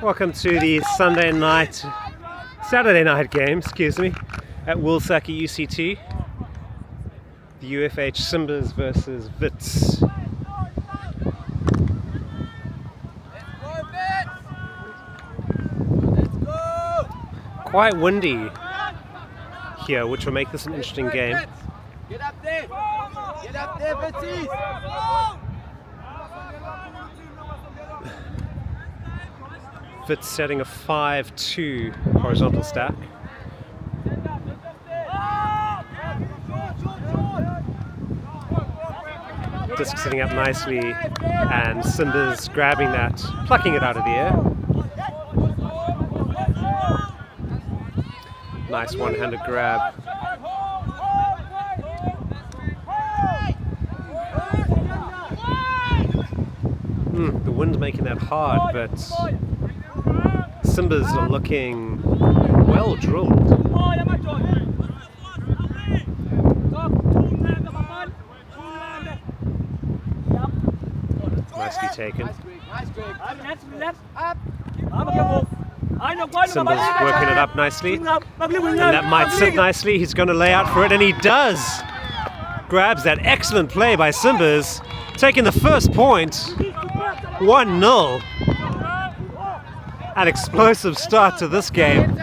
Welcome to the Saturday night game, excuse me, at Wilsaki UCT. The UFH Simbas versus Wits. Quite windy here, which will make this an interesting game. Get up there! Get up there, Witties! Wits setting a 5-2 horizontal stack. Disc sitting up nicely, and Simbas grabbing that, plucking it out of the air. Nice one-handed grab. The wind making that hard, but Simbas are looking well drilled. Nicely taken. Simbas working it up nicely, and that might sit nicely. He's going to lay out for it, and he does. Grabs that excellent play by Simbas, taking the first point. 1-0. An explosive start to this game.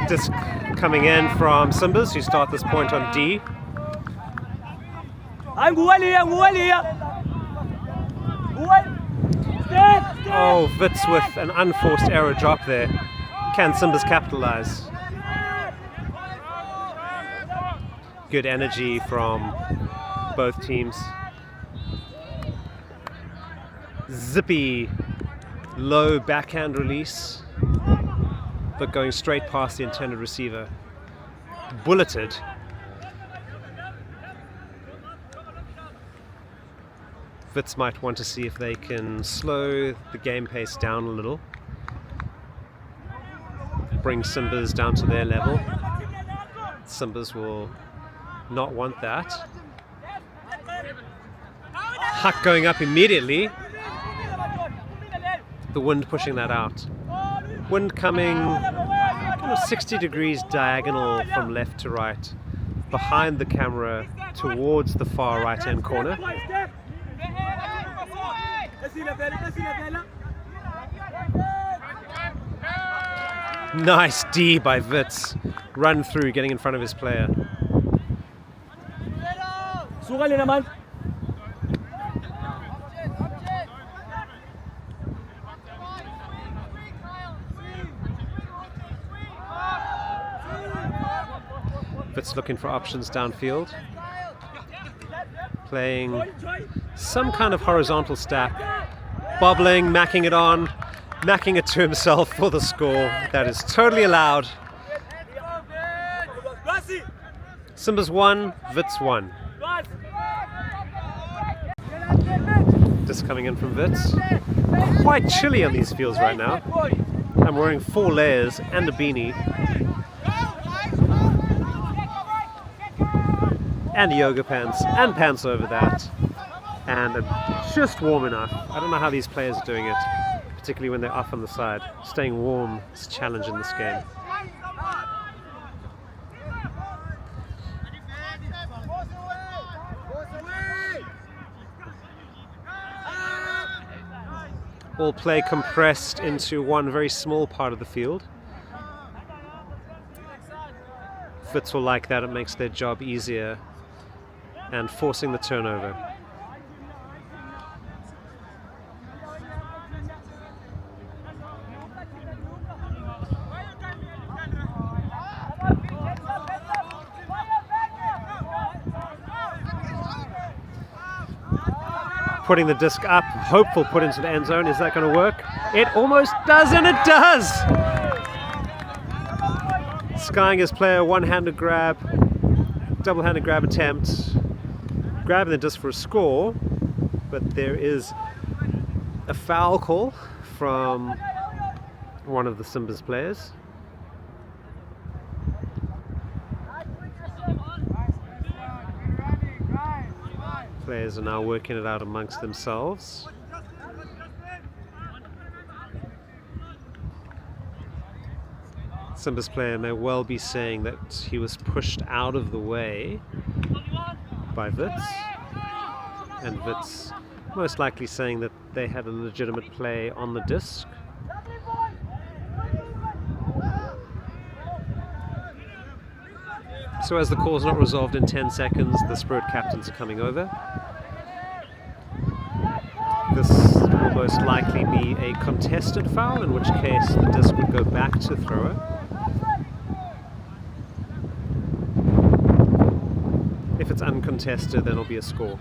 Disc coming in from Simbas, who start this point on D. Oh, Wits with an unforced error drop there. Can Simbas capitalize? Good energy from both teams. Zippy, low backhand release, but going straight past the intended receiver. Bulleted. Wits might want to see if they can slow the game pace down a little. Bring Simbas down to their level. Simbas will not want that. Huck going up immediately. The wind pushing that out. Wind coming kind of 60 degrees diagonal from left to right, behind the camera towards the far right hand corner. Nice D by Wits. Run through, getting in front of his player. Wits looking for options downfield. Playing some kind of horizontal stack. Bobbling, macking it on, macking it to himself for the score. That is totally allowed. Simbas 1, Wits 1. Just coming in from Wits. Quite chilly on these fields right now. I'm wearing 4 layers and a beanie. And yoga pants, and pants over that. And just warm enough. I don't know how these players are doing it, particularly when they're off on the side. Staying warm is a challenge in this game. All play compressed into one very small part of the field. Wits will like that, it makes their job easier, and forcing the turnover. Putting the disc up, hopeful put into the end zone. Is that going to work? It almost does, and it does! Skying his player, one-handed grab, double-handed grab attempt, grabbing the disc for a score, but there is a foul call from one of the Simbas players. Players are now working it out amongst themselves. Simbas player may well be saying that he was pushed out of the way by Wits, and Wits most likely saying that they had a legitimate play on the disc. So as the call is not resolved in 10 seconds, the Spirit captains are coming over. This will most likely be a contested foul, in which case the disc would go back to thrower. If it's uncontested, then it'll be a score.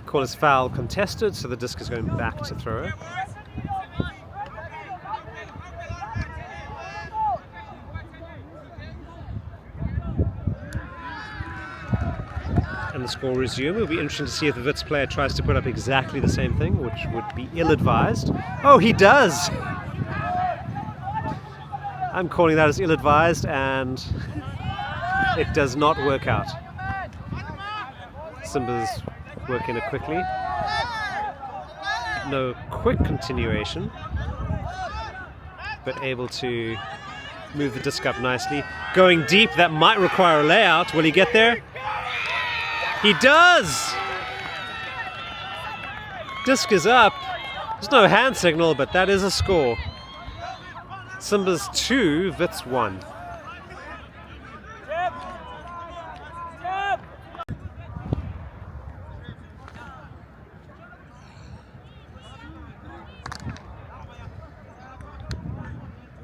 Call is foul contested, so the disc is going back to thrower. And the score resume. It'll be interesting to see if the Wits player tries to put up exactly the same thing, which would be ill-advised. Oh, he does! I'm calling that as ill-advised, and it does not work out. Simbas working it quickly. No quick continuation, but able to move the disc up nicely. Going deep, that might require a layout. Will he get there? He does! Disc is up. There's no hand signal, but that is a score. Simbas 2, Wits 1.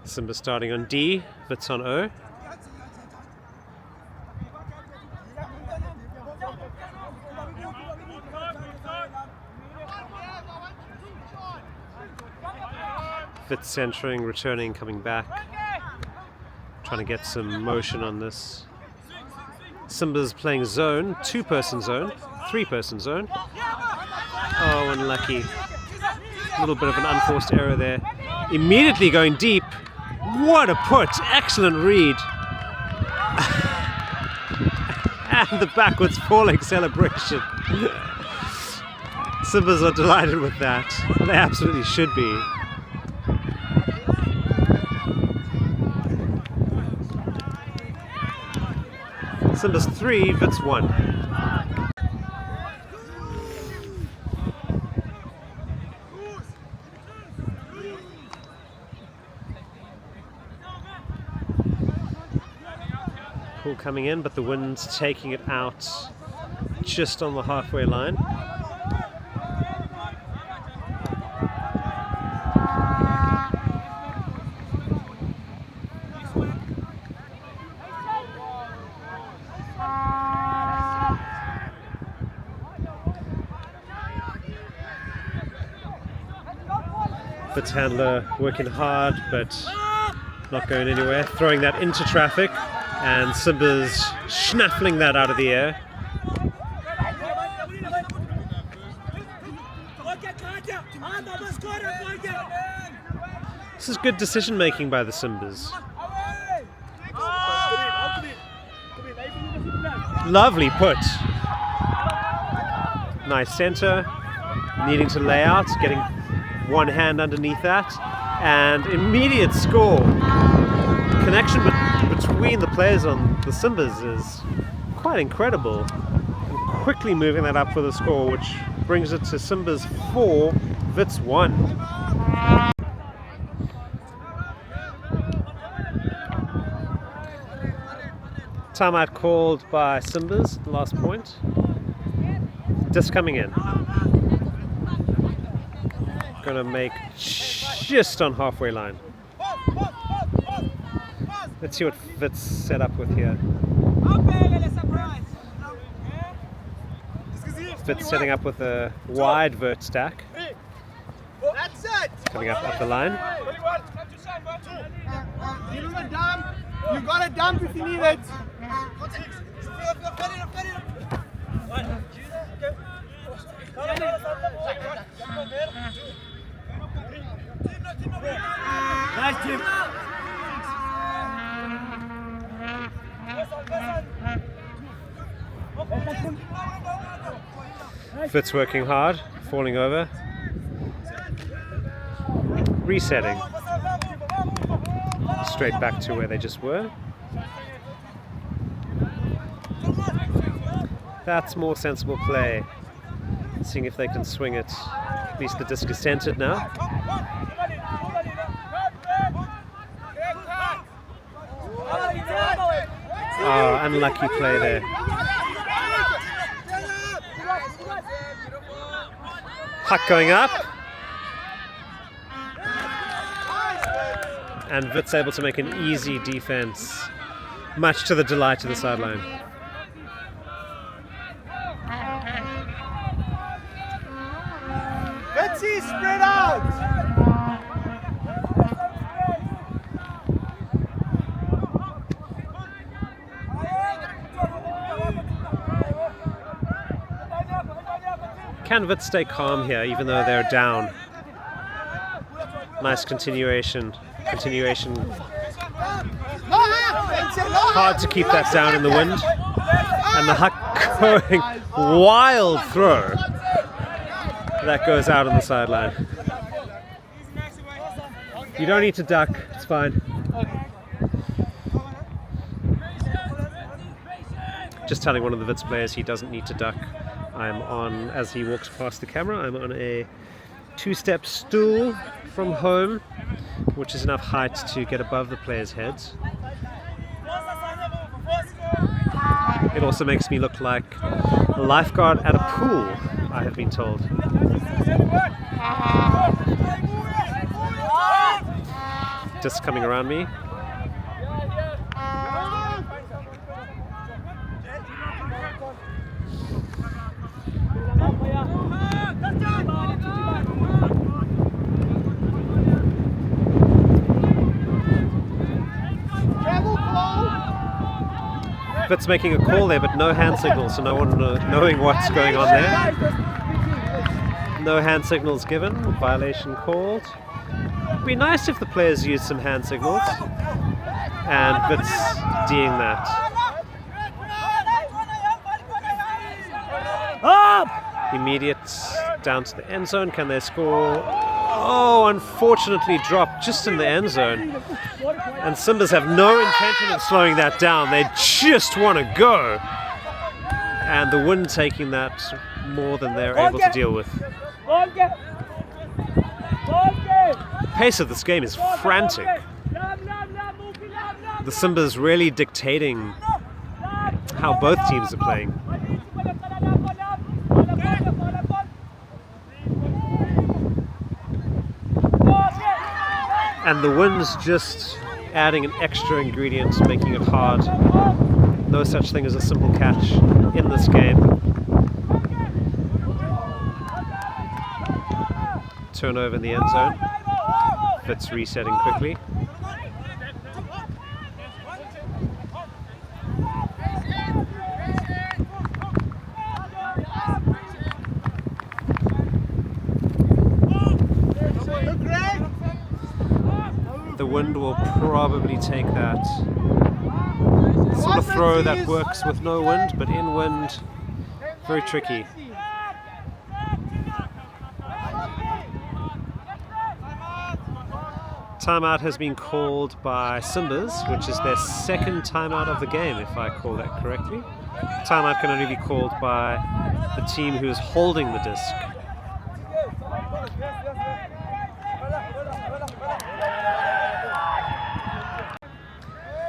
Simbas starting on D, Wits on O. Wits centering, returning, coming back. Trying to get some motion on this. Simbas playing zone, 2-person zone, 3-person zone. Oh, unlucky. A little bit of an unforced error there. Immediately going deep. What a put! Excellent read. And the backwards falling celebration. Simbas are delighted with that. They absolutely should be. Simbas 3, Wits 1. Pull coming in, but the wind's taking it out just on the halfway line. Wits handler working hard, but not going anywhere. Throwing that into traffic, and Simbas schnaffling that out of the air. This is good decision making by the Simbas. Lovely put. Nice center. Needing to lay out, getting one hand underneath that, and immediate score. Connection between the players on the Simbas is quite incredible. And quickly moving that up for the score, which brings it to Simbas 4, Wits 1. Timeout called by Simbas, the last point. Disc coming in. Gonna make just on halfway line. Let's see what Wits set up with here. Wits setting up with a wide vert stack. Coming up the line. You gotta dump if you need it. Nice, Jim. Wits working hard, falling over, resetting, straight back to where they just were. That's more sensible play, seeing if they can swing it. At least the disc is centered now. Oh, unlucky play there. Puck going up. And Wits able to make an easy defense, much to the delight of the sideline. Witsy, spread out. Can Wits stay calm here, even though they're down? Nice continuation. Hard to keep that down in the wind. And the Huck going wild throw. That goes out on the sideline. You don't need to duck, it's fine. Just telling one of the Wits players he doesn't need to duck. I'm on, as he walks past the camera, I'm on a 2-step stool from home, which is enough height to get above the players' heads. It also makes me look like a lifeguard at a pool, I have been told. Just coming around me. Wits making a call there, but no hand signal, so no one knowing what's going on there. No hand signals given, violation called. It'd be nice if the players used some hand signals, and Wits doing that. Immediate down to the end zone. Can they score? Oh, unfortunately dropped just in the end zone. And Simbas have no intention of slowing that down. They just want to go. And the wind taking that more than they're able to deal with. The pace of this game is frantic. The Simbas really dictating how both teams are playing. And the wind's just adding an extra ingredient, making it hard. No such thing as a simple catch in this game. Turnover in the end zone. Wits resetting quickly. The wind will probably take that sort of throw that works with no wind, but in wind, very tricky. Timeout has been called by Simbas, which is their second timeout of the game, if I call that correctly. Timeout can only be called by the team who is holding the disc.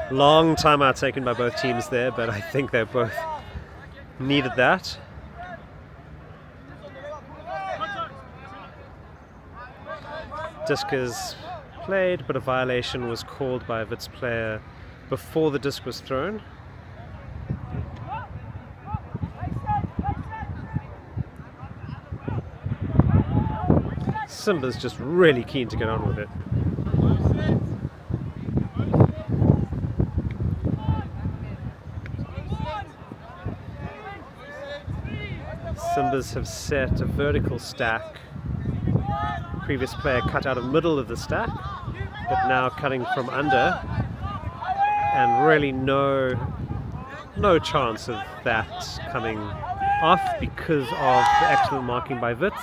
Long timeout taken by both teams there, but I think they both needed that. Disc is played, but a violation was called by a Wits player before the disc was thrown. Simba's just really keen to get on with it. Simbas have set a vertical stack. Previous player cut out of the middle of the stack, but now cutting from under, and really no chance of that coming off because of the excellent marking by Wits.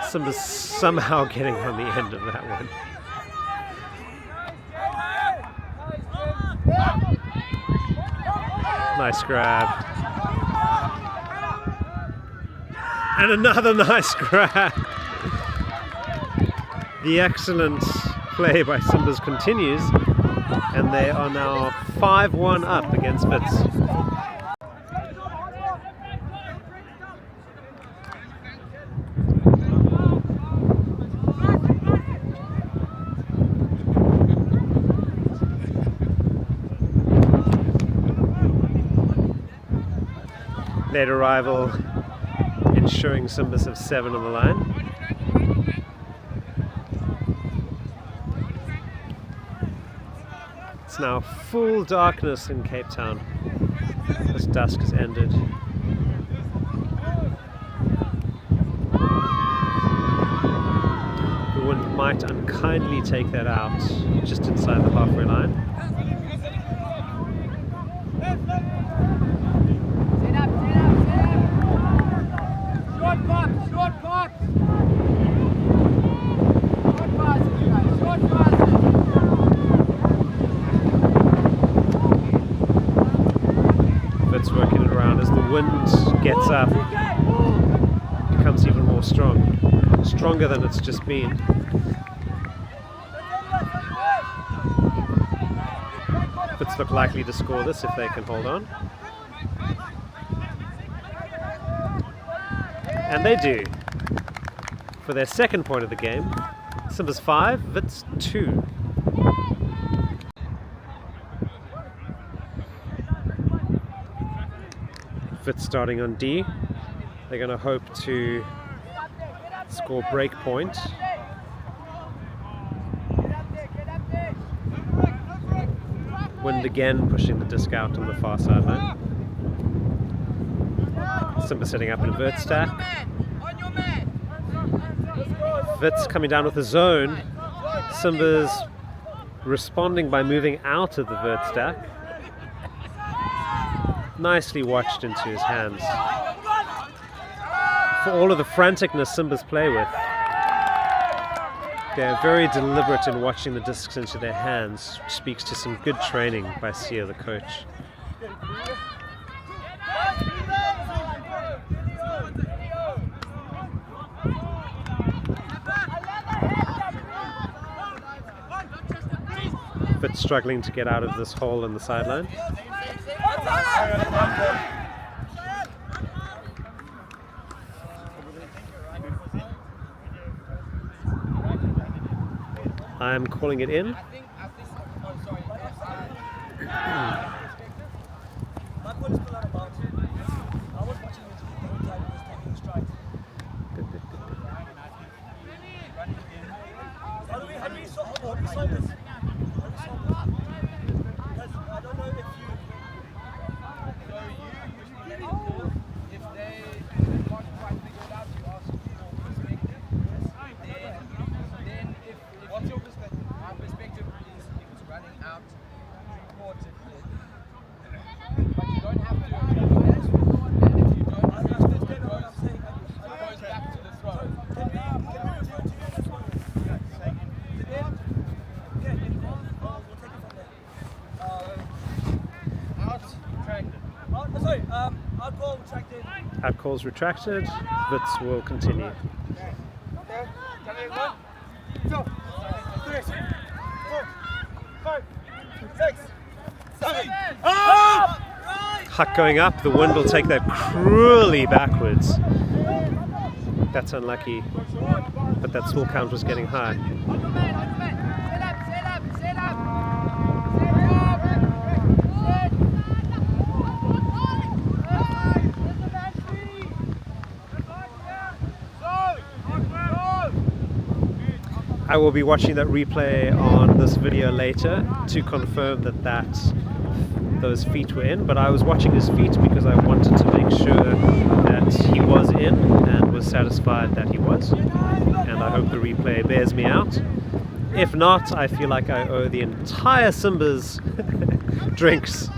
Simbas somehow getting on the end of that one. Nice grab. And another nice grab. The excellent play by Simbas continues, and they are now 5-1 up against Wits. Late arrival ensuring Simbas have 7 on the line. It's now full darkness in Cape Town as dusk has ended. The wind might unkindly take that out just inside the halfway line. Wits working it around as the wind gets up, becomes even more stronger than it's just been. Wits look likely to score this if they can hold on. And they do. For their second point of the game, Simbas 5, Wits 2. Wits starting on D. They're going to hope to score break point. Wind again pushing the disc out on the far sideline. Simbas setting up in a vert stack. Wits coming down with a zone. Simbas responding by moving out of the vert stack. Nicely watched into his hands. For all of the franticness Simbas play with, they're very deliberate in watching the discs into their hands, which speaks to some good training by Sia, the coach. But struggling to get out of this hole in the sideline. I'm calling it in. Out calls retracted. Wits will continue. Huck going up, the wind will take that cruelly backwards. That's unlucky, but that still count was getting high. I will be watching that replay on this video later to confirm that those feet were in, but I was watching his feet because I wanted to make sure that that he was in and was satisfied that he was, and I hope the replay bears me out. If not, I feel like I owe the entire Simbas drinks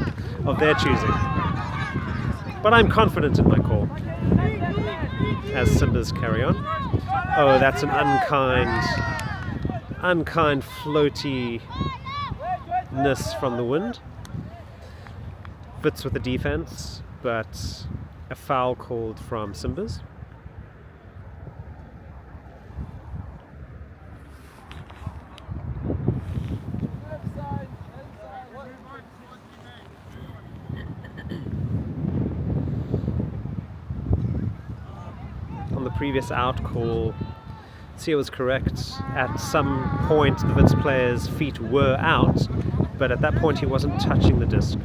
of their choosing. But I'm confident in my call as Simbas carry on. Oh, that's an unkind floatiness from the wind. Wits with the defense, but a foul called from Simbas. On the previous out call, Sia was correct. At some point the Wits player's feet were out, but at that point he wasn't touching the disc.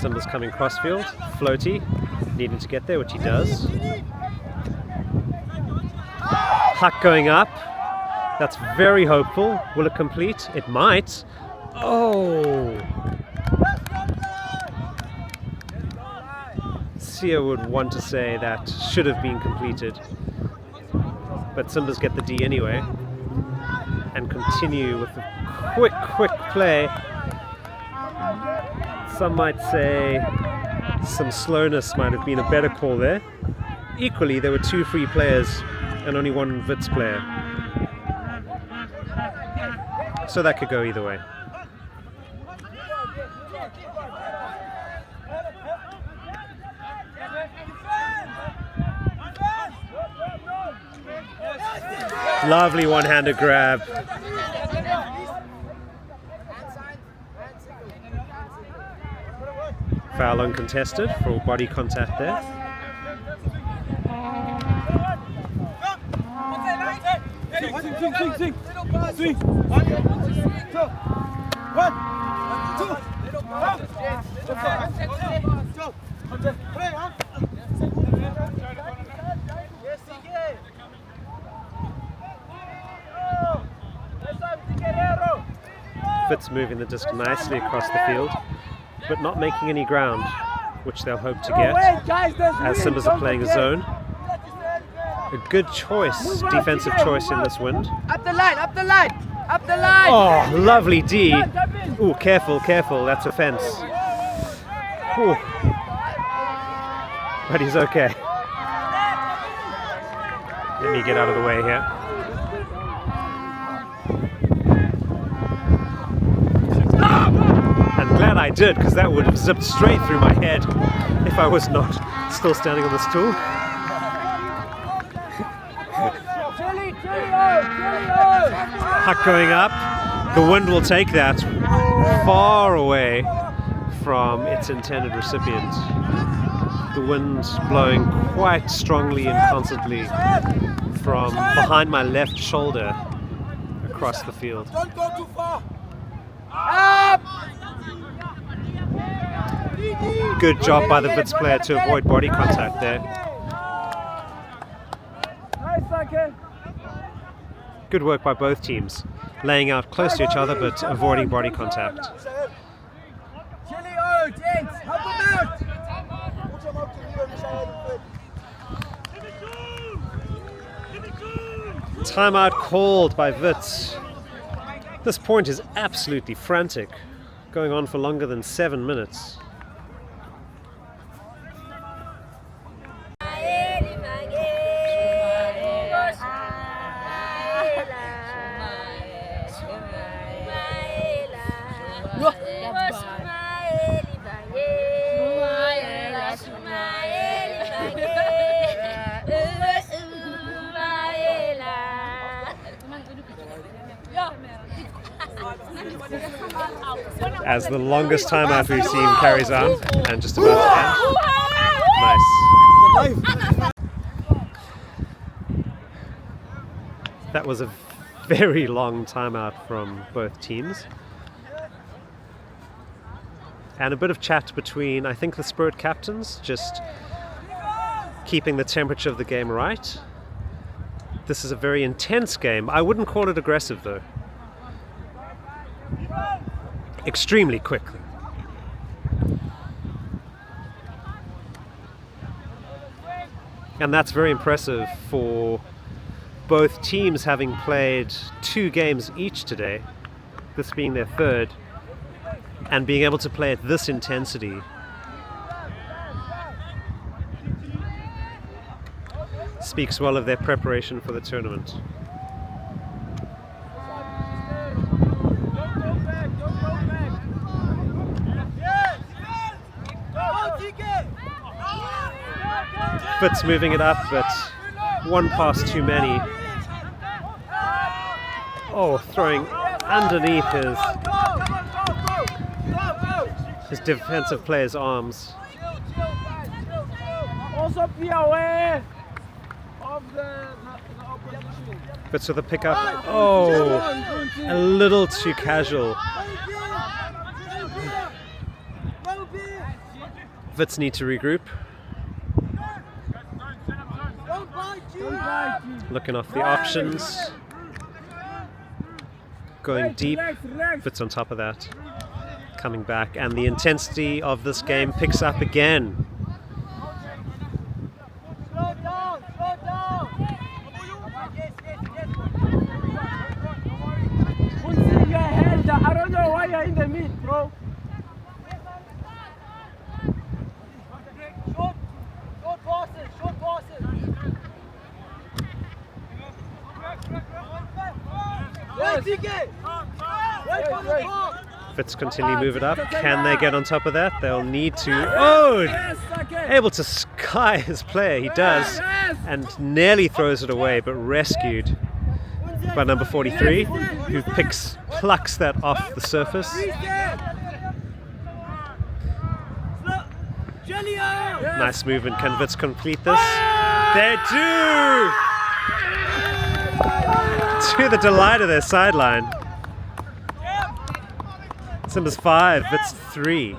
Simbas coming crossfield, floaty, needing to get there, which he does. Huck going up, that's very hopeful. Will it complete? It might. Oh! Sia would want to say that should have been completed, but Simbas get the D anyway, and continue with a quick play. Some might say some slowness might have been a better call there. Equally, there were 2 free players and only 1 Wits player. So that could go either way. Lovely one-handed grab. Foul uncontested for body contact there. Wits moving the disc nicely across the field, but not making any ground, which they'll hope to get as Simbas are playing a zone. A good choice, defensive choice in this wind. Up the line, up the line, up the line! Oh, lovely D. Ooh, careful, that's a fence. Ooh. But he's okay. Let me get out of the way here. I'm glad I did, because that would have zipped straight through my head if I was not still standing on the stool. Huck going up. The wind will take that far away from its intended recipient. The wind blowing quite strongly and constantly from behind my left shoulder across the field. Don't go too far! Up! Good job by the Wits player to avoid body contact there. Good work by both teams, laying out close to each other but avoiding body contact. Timeout called by Wits. This point is absolutely frantic, going on for longer than 7 minutes. As the longest timeout we've seen carries on and just about to end. Nice. That was a very long timeout from both teams. And a bit of chat between, I think, the Spirit captains, just keeping the temperature of the game right. This is a very intense game. I wouldn't call it aggressive, though. Extremely quick. And that's very impressive for both teams having played 2 games each today, this being their third, and being able to play at this intensity. Speaks well of their preparation for the tournament. Wits moving it up, but one pass too many. Oh, throwing underneath his defensive player's arms. Also be aware of the opposition. Wits with a pickup. Oh, a little too casual. Wits need to regroup. Looking off the options. Going deep. Wits on top of that. Coming back, and the intensity of this game picks up again. Slow down. Put your hands down. I don't know why you're in the mid, bro. Short passes. Wits continue to move it up. Can they get on top of that? They'll need to. Oh! Able to sky his player. He does. And nearly throws it away, but rescued by number 43, who plucks that off the surface. Nice movement. Can Wits complete this? They do! To the delight of their sideline. Simbas 5, Wits 3.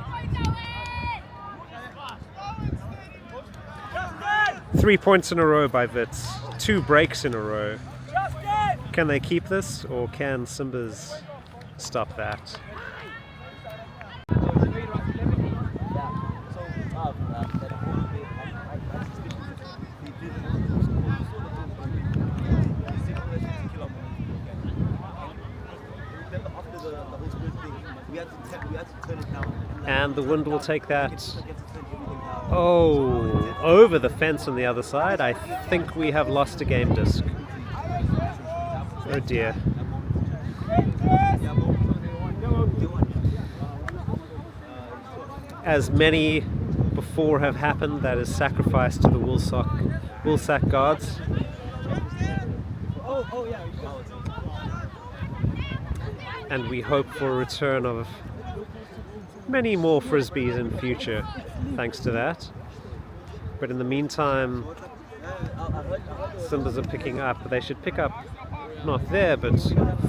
3 points in a row by Wits. 2 breaks in a row. Can they keep this, or can Simbas stop that? And the wind will take that over the fence on the other side. I think we have lost a game disc. Oh dear. As many before have happened, that is sacrificed to the woolsack guards. And we hope for a return of many more frisbees in future, thanks to that. But in the meantime, Simbas are picking up. They should pick up not there, but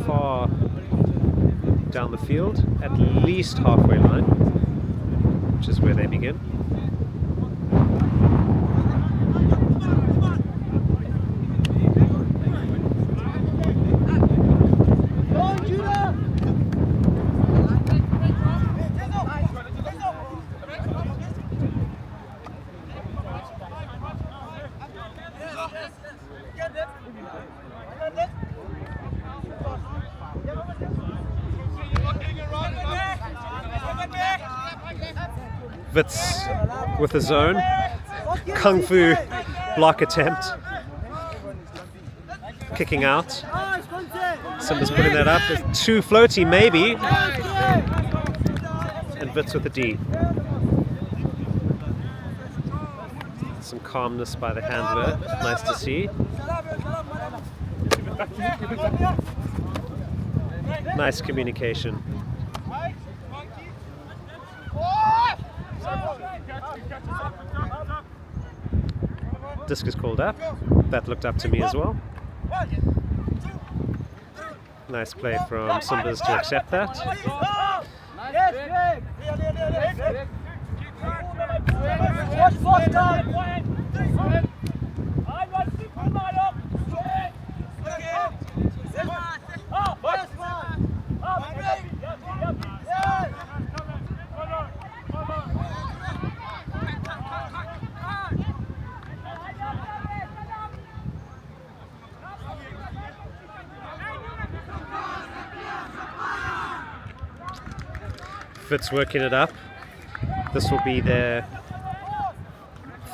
far down the field, at least halfway line, which is where they begin. Wits with a zone, kung fu block attempt, kicking out. Simbas putting that up, it's too floaty maybe, and Wits with a D. Some calmness by the handler, nice to see. Nice communication. Disc is called up. That looked up to me as well. Nice play from Simbas to accept that. Wits working it up. This will be their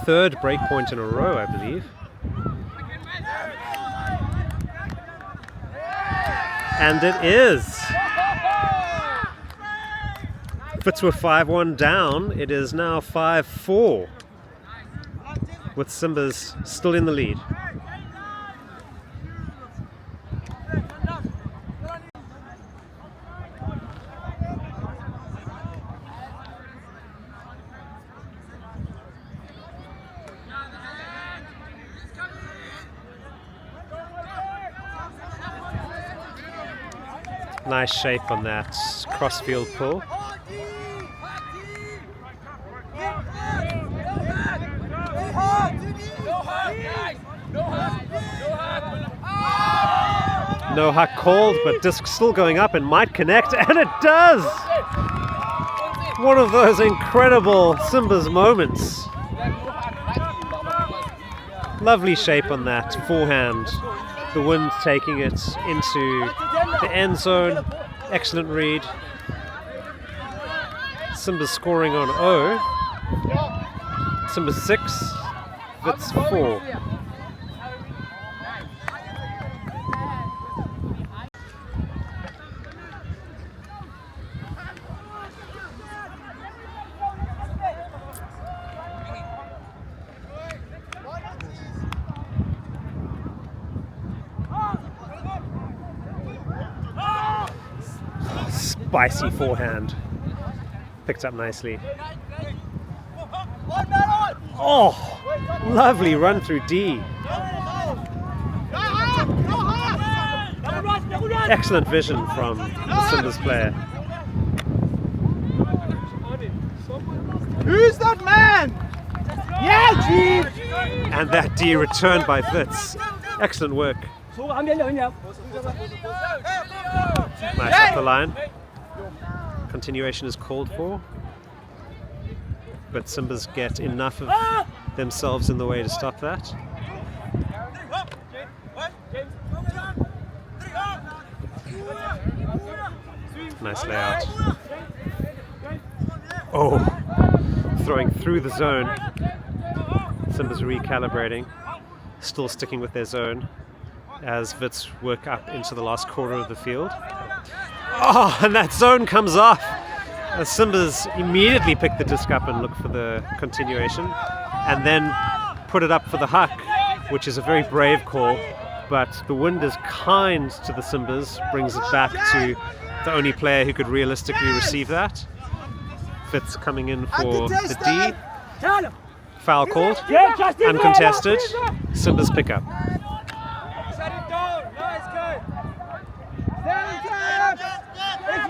third break point in a row, I believe. And it is. Wits were 5-1 down. It is now 5-4 with Simbas still in the lead. Nice shape on that crossfield pull. No huck called, but disc still going up and might connect, and it does! One of those incredible Simbas moments. Lovely shape on that forehand. The wind taking it into the end zone. Excellent read. Simbas scoring on O. Simbas 6, Wits 4. Spicy forehand. Picked up nicely. Oh, lovely run through D. Excellent vision from the Simbas player. Who's that man? Yeah, G! And that D returned by Wits. Excellent work. Nice up the line. Continuation is called for, but Simbas get enough of themselves in the way to stop that. Nice layout. Oh, throwing through the zone. Simbas recalibrating, still sticking with their zone as Wits work up into the last quarter of the field. Oh, and that zone comes off as Simbas immediately pick the disc up and look for the continuation and then put it up for the huck, which is a very brave call, but the wind is kind to the Simbas, brings it back to the only player who could realistically receive that. Wits coming in for the D. Foul called, uncontested, Simbas pick up.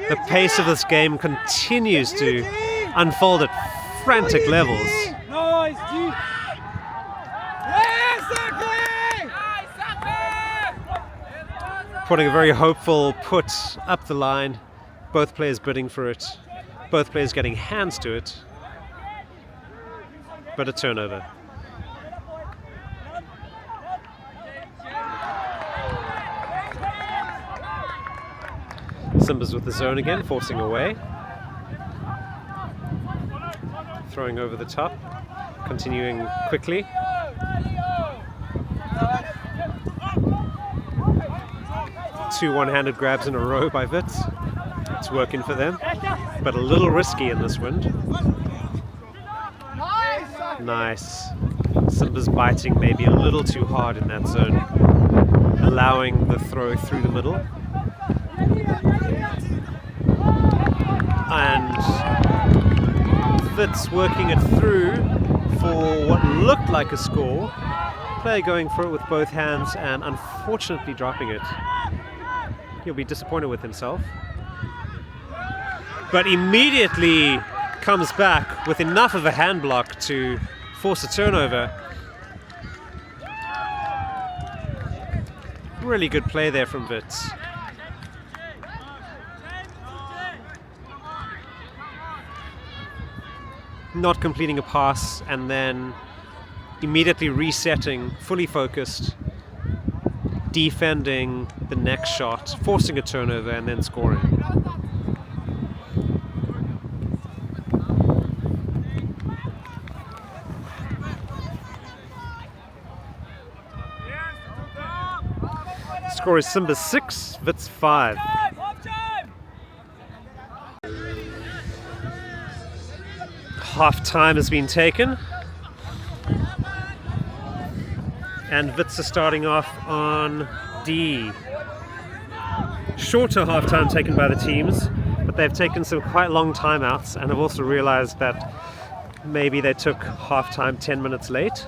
The pace of this game continues to unfold at frantic levels. Putting a very hopeful put up the line. Both players bidding for it. Both players getting hands to it. But a turnover. Simbas with the zone again, forcing away. Throwing over the top, continuing quickly. Two one-handed grabs in a row by Wits. It's working for them, but a little risky in this wind. Nice. Simbas biting maybe a little too hard in that zone, allowing the throw through the middle. And Wits working it through for what looked like a score. Player going for it with both hands and unfortunately dropping it. He'll be disappointed with himself. But immediately comes back with enough of a hand block to force a turnover. Really good play there from Wits. Not completing a pass and then immediately resetting, fully focused, defending the next shot, forcing a turnover and then scoring. Score is Simbas 6, Wits 5. Half time has been taken, and Wits are starting off on D. Shorter half time taken by the teams, but they've taken some quite long timeouts and have also realized that maybe they took half time 10 minutes late.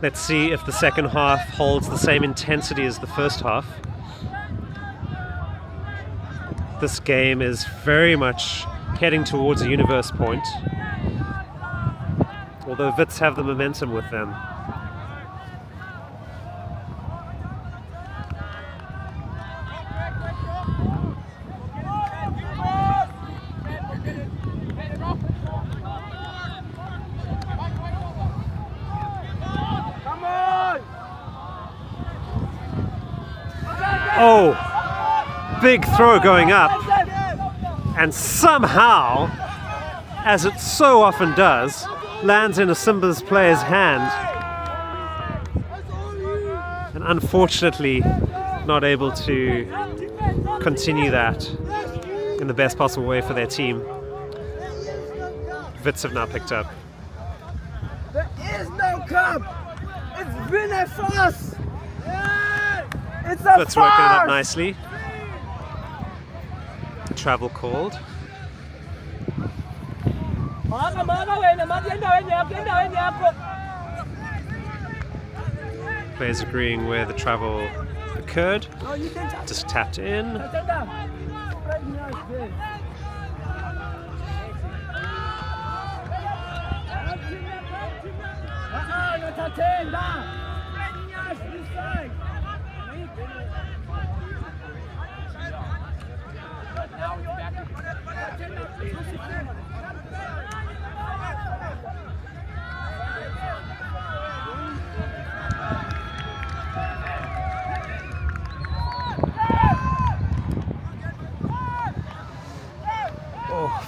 Let's see if the second half holds the same intensity as the first half. This game is very much heading towards a universe point, although Wits have the momentum with them. Oh, big throw going up, and somehow, as it so often does, lands in a Simbas player's hand, and unfortunately not able to continue that in the best possible way for their team. Wits have now picked up. There is no cup. It's been a farce. It's a Wits working it up farce. nicely. Travel called. Players agreeing where the travel occurred. Just tapped in.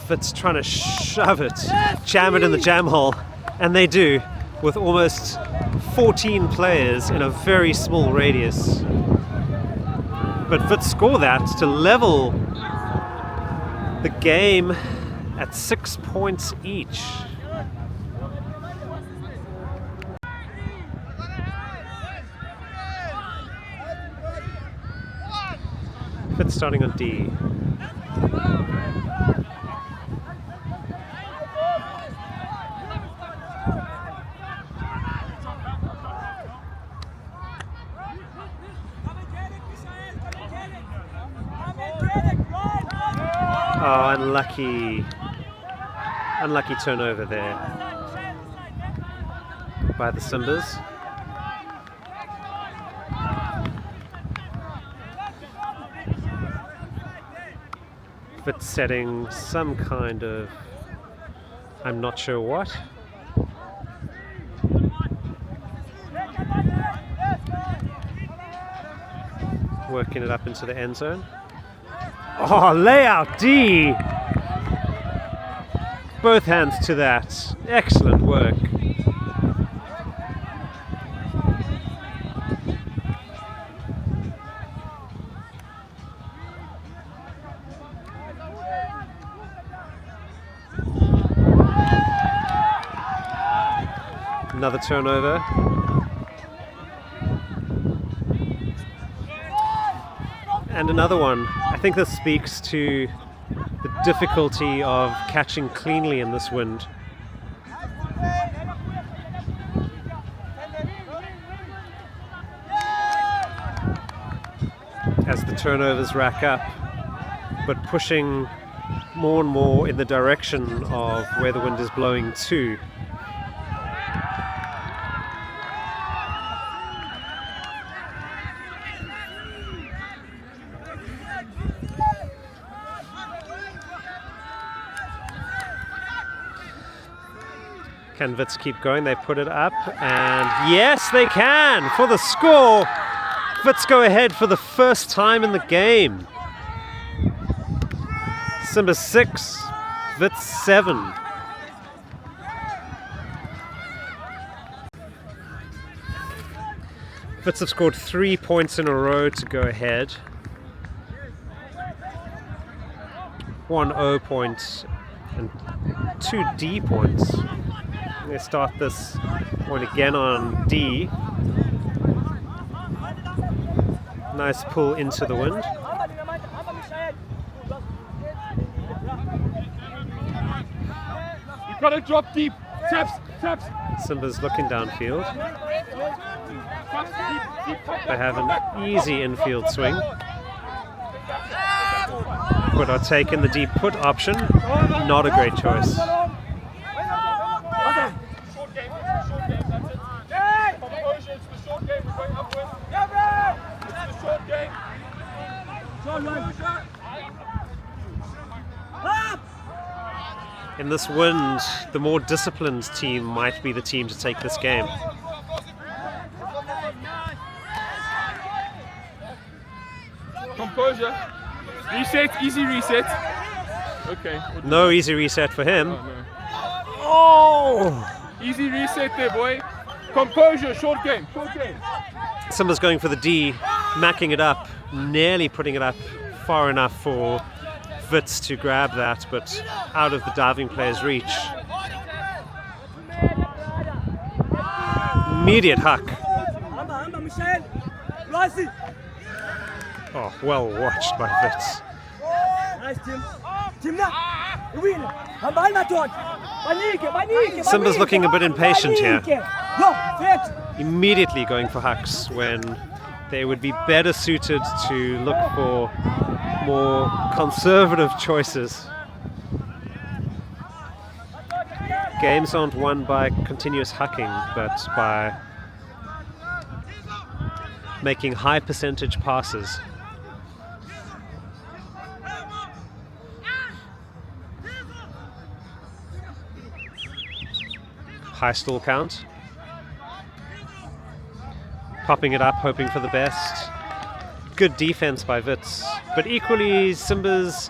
Wits trying to shove it, jam it in the jam hole, and they do, with almost 14 players in a very small radius. But Wits score that to level the game at 6 points each. Wits starting on D. Oh, unlucky turnover there by the Simbas. But setting some kind of, I'm not sure what. Working it up into the end zone. Oh, layout D! Both hands to that. Excellent work. Another turnover. And another one. I think this speaks to the difficulty of catching cleanly in this wind. As the turnovers rack up, but pushing more and more in the direction of where the wind is blowing to. Can Wits keep going? They put it up, and yes, they can for the score. Wits go ahead for the first time in the game. Simbas 6, Wits 7. Wits have scored 3 points in a row to go ahead. 1 O point and 2 D points. They start this one again on D. Nice pull into the wind. You gotta drop deep. Taps, taps. Simbas looking downfield. They have an easy infield swing. But are taking the deep put option. Not a great choice. In this wind, the more disciplined team might be the team to take this game. Composure. Reset, easy reset. Okay. No easy reset for him. Oh, no. Easy reset there, boy. Composure, short game, short game. Simbas going for the D, macking it up, nearly putting it up far enough for Wits to grab that, but out of the diving player's reach. Immediate huck. Oh, well watched by Wits. Simbas looking a bit impatient here. Immediately going for hucks when they would be better suited to look for more conservative choices. Games aren't won by continuous hucking, but by making high percentage passes. High stall count. Popping it up, hoping for the best. Good defense by Wits, but equally Simbas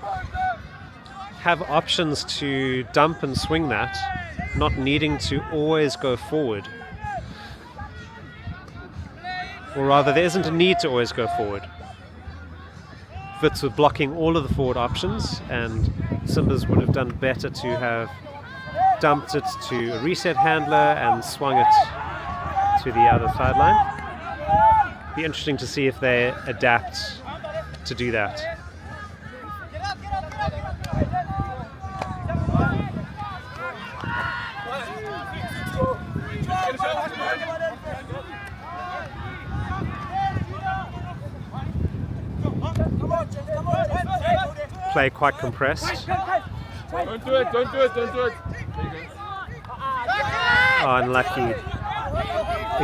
have options to dump and swing that, not needing to always go forward. Or rather, there isn't a need to always go forward. Wits were blocking all of the forward options, and Simbas would have done better to have dumped it to a reset handler and swung it to the other sideline. Be interesting to see if they adapt to do that. Play quite compressed. Don't do it, don't do it, don't do it. Oh, unlucky.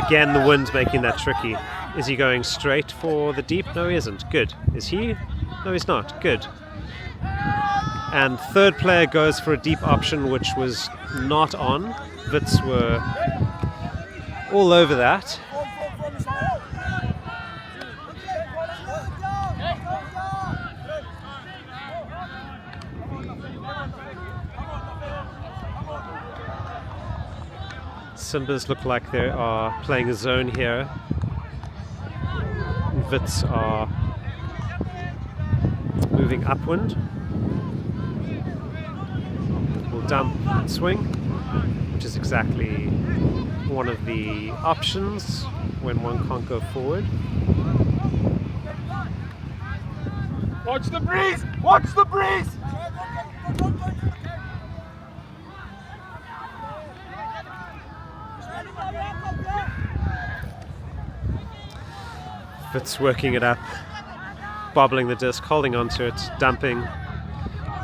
Again, the wind's making that tricky. Is he going straight for the deep? No, he isn't. Good. Is he? No, he's not. Good. And third player goes for a deep option, which was not on. Wits were all over that. Simbas look like they are playing a zone here. Wits are moving upwind. Will dump and swing, which is exactly one of the options when one can't go forward. Watch the breeze! Watch the breeze! Wits working it up, bobbling the disc, holding onto it, dumping,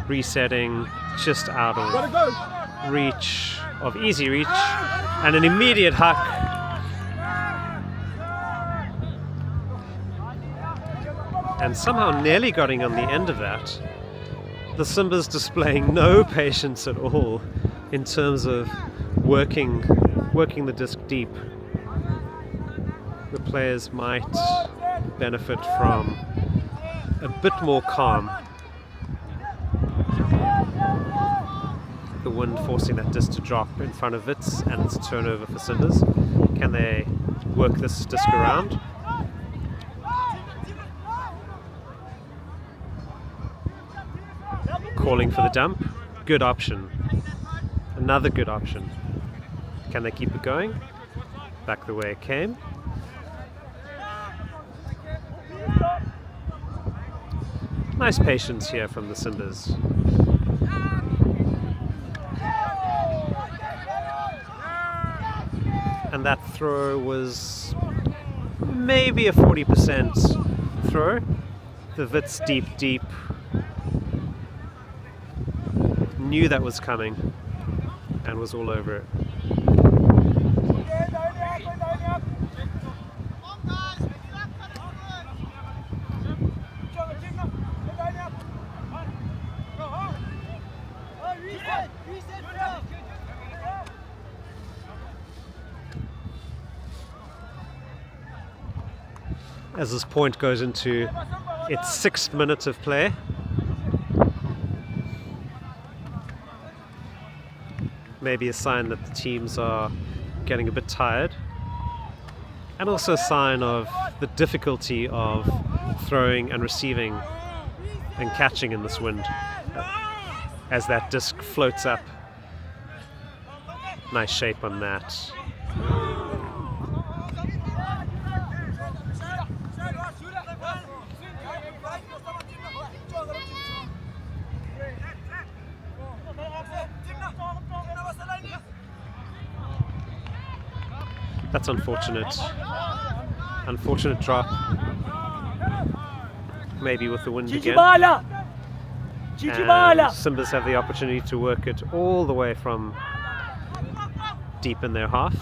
resetting, just out of reach, of easy reach, and an immediate huck. And somehow nearly getting on the end of that. The Simbas displaying no patience at all in terms of working the disc deep. The players might benefit from a bit more calm. The wind forcing that disc to drop in front of Wits, and it's a turnover for Simbas. Can they work this disc around? Calling for the dump. Good option. Another good option. Can they keep it going? Back the way it came. Nice patience here from the Simbas. And that throw was maybe a 40% throw. The Wits deep knew that was coming and was all over it. As this point goes into its 6th minute of play, maybe a sign that the teams are getting a bit tired, and also a sign of the difficulty of throwing and receiving and catching in this wind as that disc floats up. Nice shape on that. That's unfortunate. Unfortunate drop. Maybe with the wind again. And Simbas have the opportunity to work it all the way from deep in their half.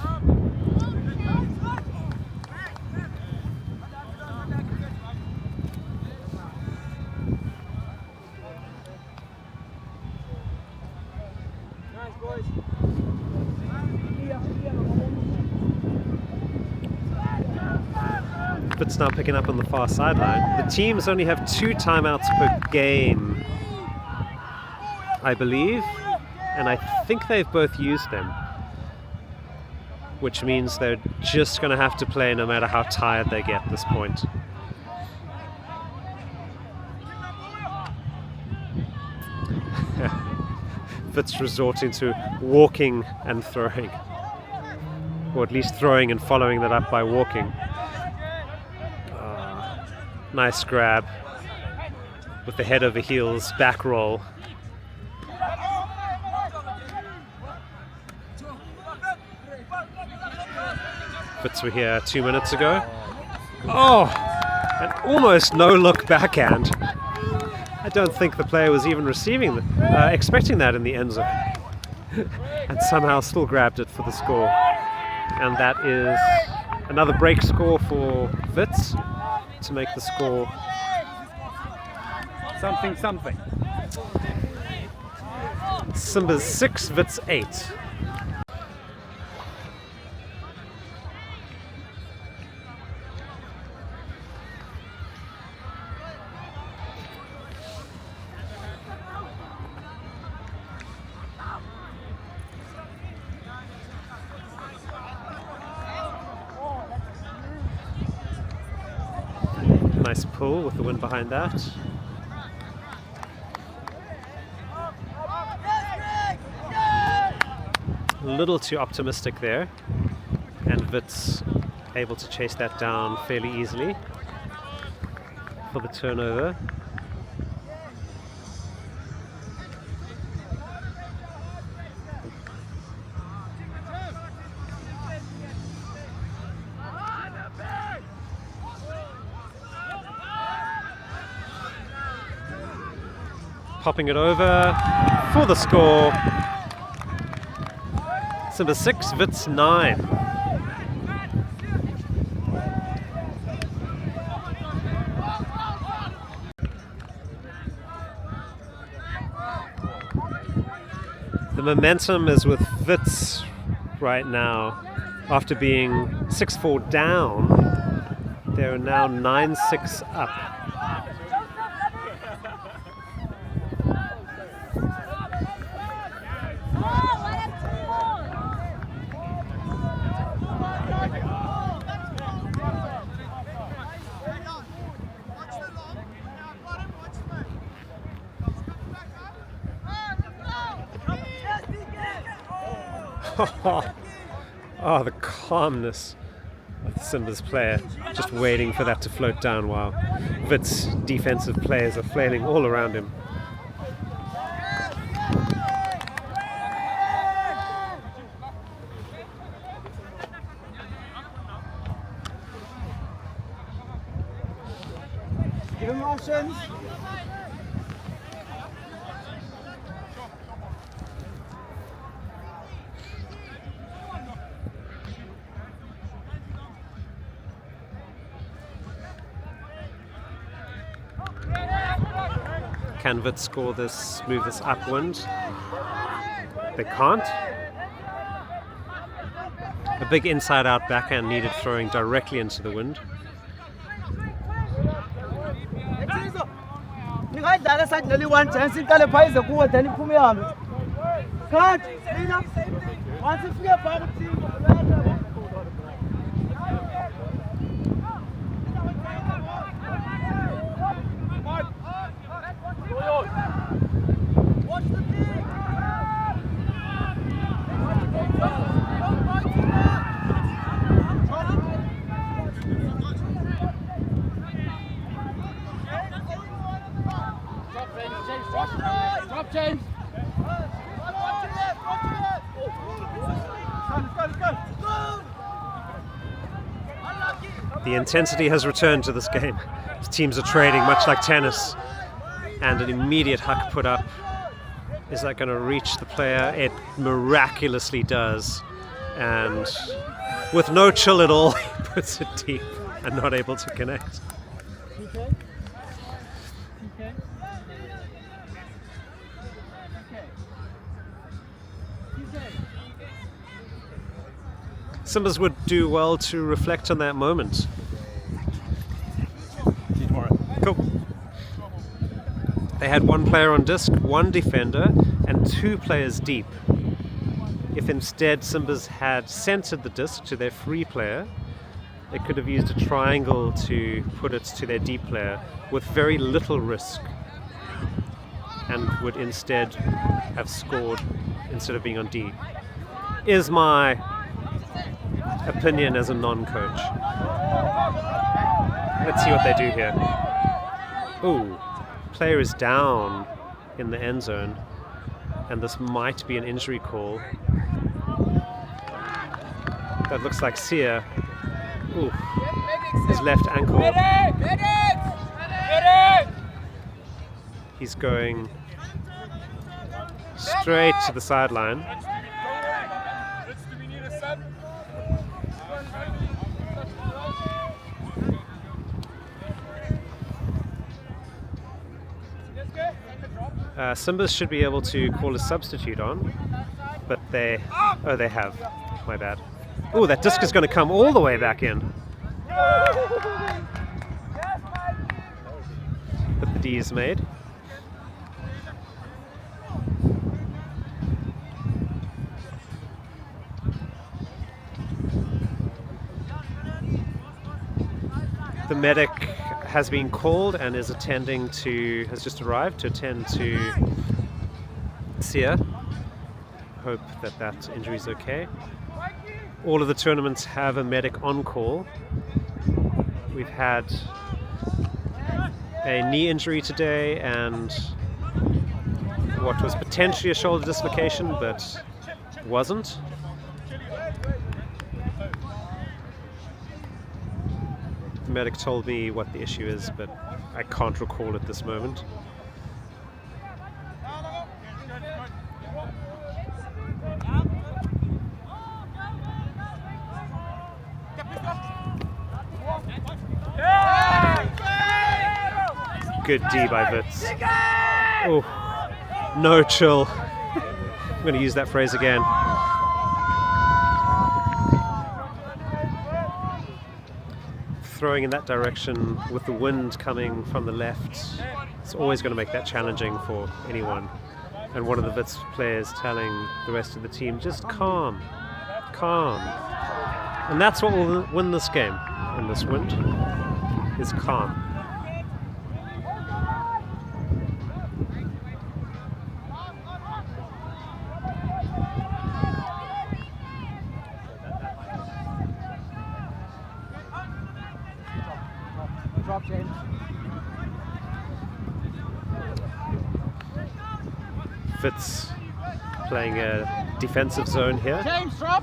Wits now picking up on the far sideline. The teams only have 2 timeouts per game, I believe, and I think they've both used them, which means they're just going to have to play no matter how tired they get at this point. Wits resorting to walking and throwing, or at least throwing and following that up by walking. Nice grab with the head over heels, back roll. Wits were here 2 minutes ago. Oh, an almost no-look backhand. I don't think the player was even expecting that in the end zone. And somehow still grabbed it for the score. And that is another break score for Wits to make the score something. Simbas 6, Wits 8. Nice pull with the wind behind that. A little too optimistic there, and Wits able to chase that down fairly easily for the turnover. popping it over for the score. Simbas 6, Wits 9. The momentum is with Wits right now. After being 6-4 down, they're now 9-6 up. Oh, the calmness of the Simbas player, just waiting for that to float down while Wits defensive players are flailing all around him. Give him options. Can Wits score this, move this upwind? They can't. A big inside-out backhand needed, throwing directly into the wind. Only one chance. Cut. Once if we are Drop change. The intensity has returned to this game. The teams are trading much like tennis, and an immediate huck put up. Is that going to reach the player? It miraculously does, and with no chill at all, he puts it deep and not able to connect. Simbas would do well to reflect on that moment. See you tomorrow. Cool. They had one player on disc, one defender, and two players deep. If instead Simbas had centered the disc to their free player, they could have used a triangle to put it to their deep player with very little risk, and would instead have scored instead of being on D. Is my opinion as a non-coach. Let's see what they do here. Ooh, player is down in the end zone, and this might be an injury call. That looks like Sia. Ooh, his left ankle. He's going straight to the sideline. Simbas should be able to call a substitute on, but they have. My bad. Oh, that disc is going to come all the way back in. But the D is made. The medic has been called and is has just arrived to attend to Sia. Hope that injury is okay. All of the tournaments have a medic on call. We've had a knee injury today and what was potentially a shoulder dislocation but wasn't. The medic told me what the issue is, but I can't recall at this moment. Good D by Wits. Oh, no chill. I'm going to use that phrase again. Throwing in that direction with the wind coming from the left, it's always going to make that challenging for anyone. And one of the Wits players telling the rest of the team, just calm, calm. And that's what will win this game in this wind, is calm. Drop, James. Wits playing a defensive zone here. James, drop.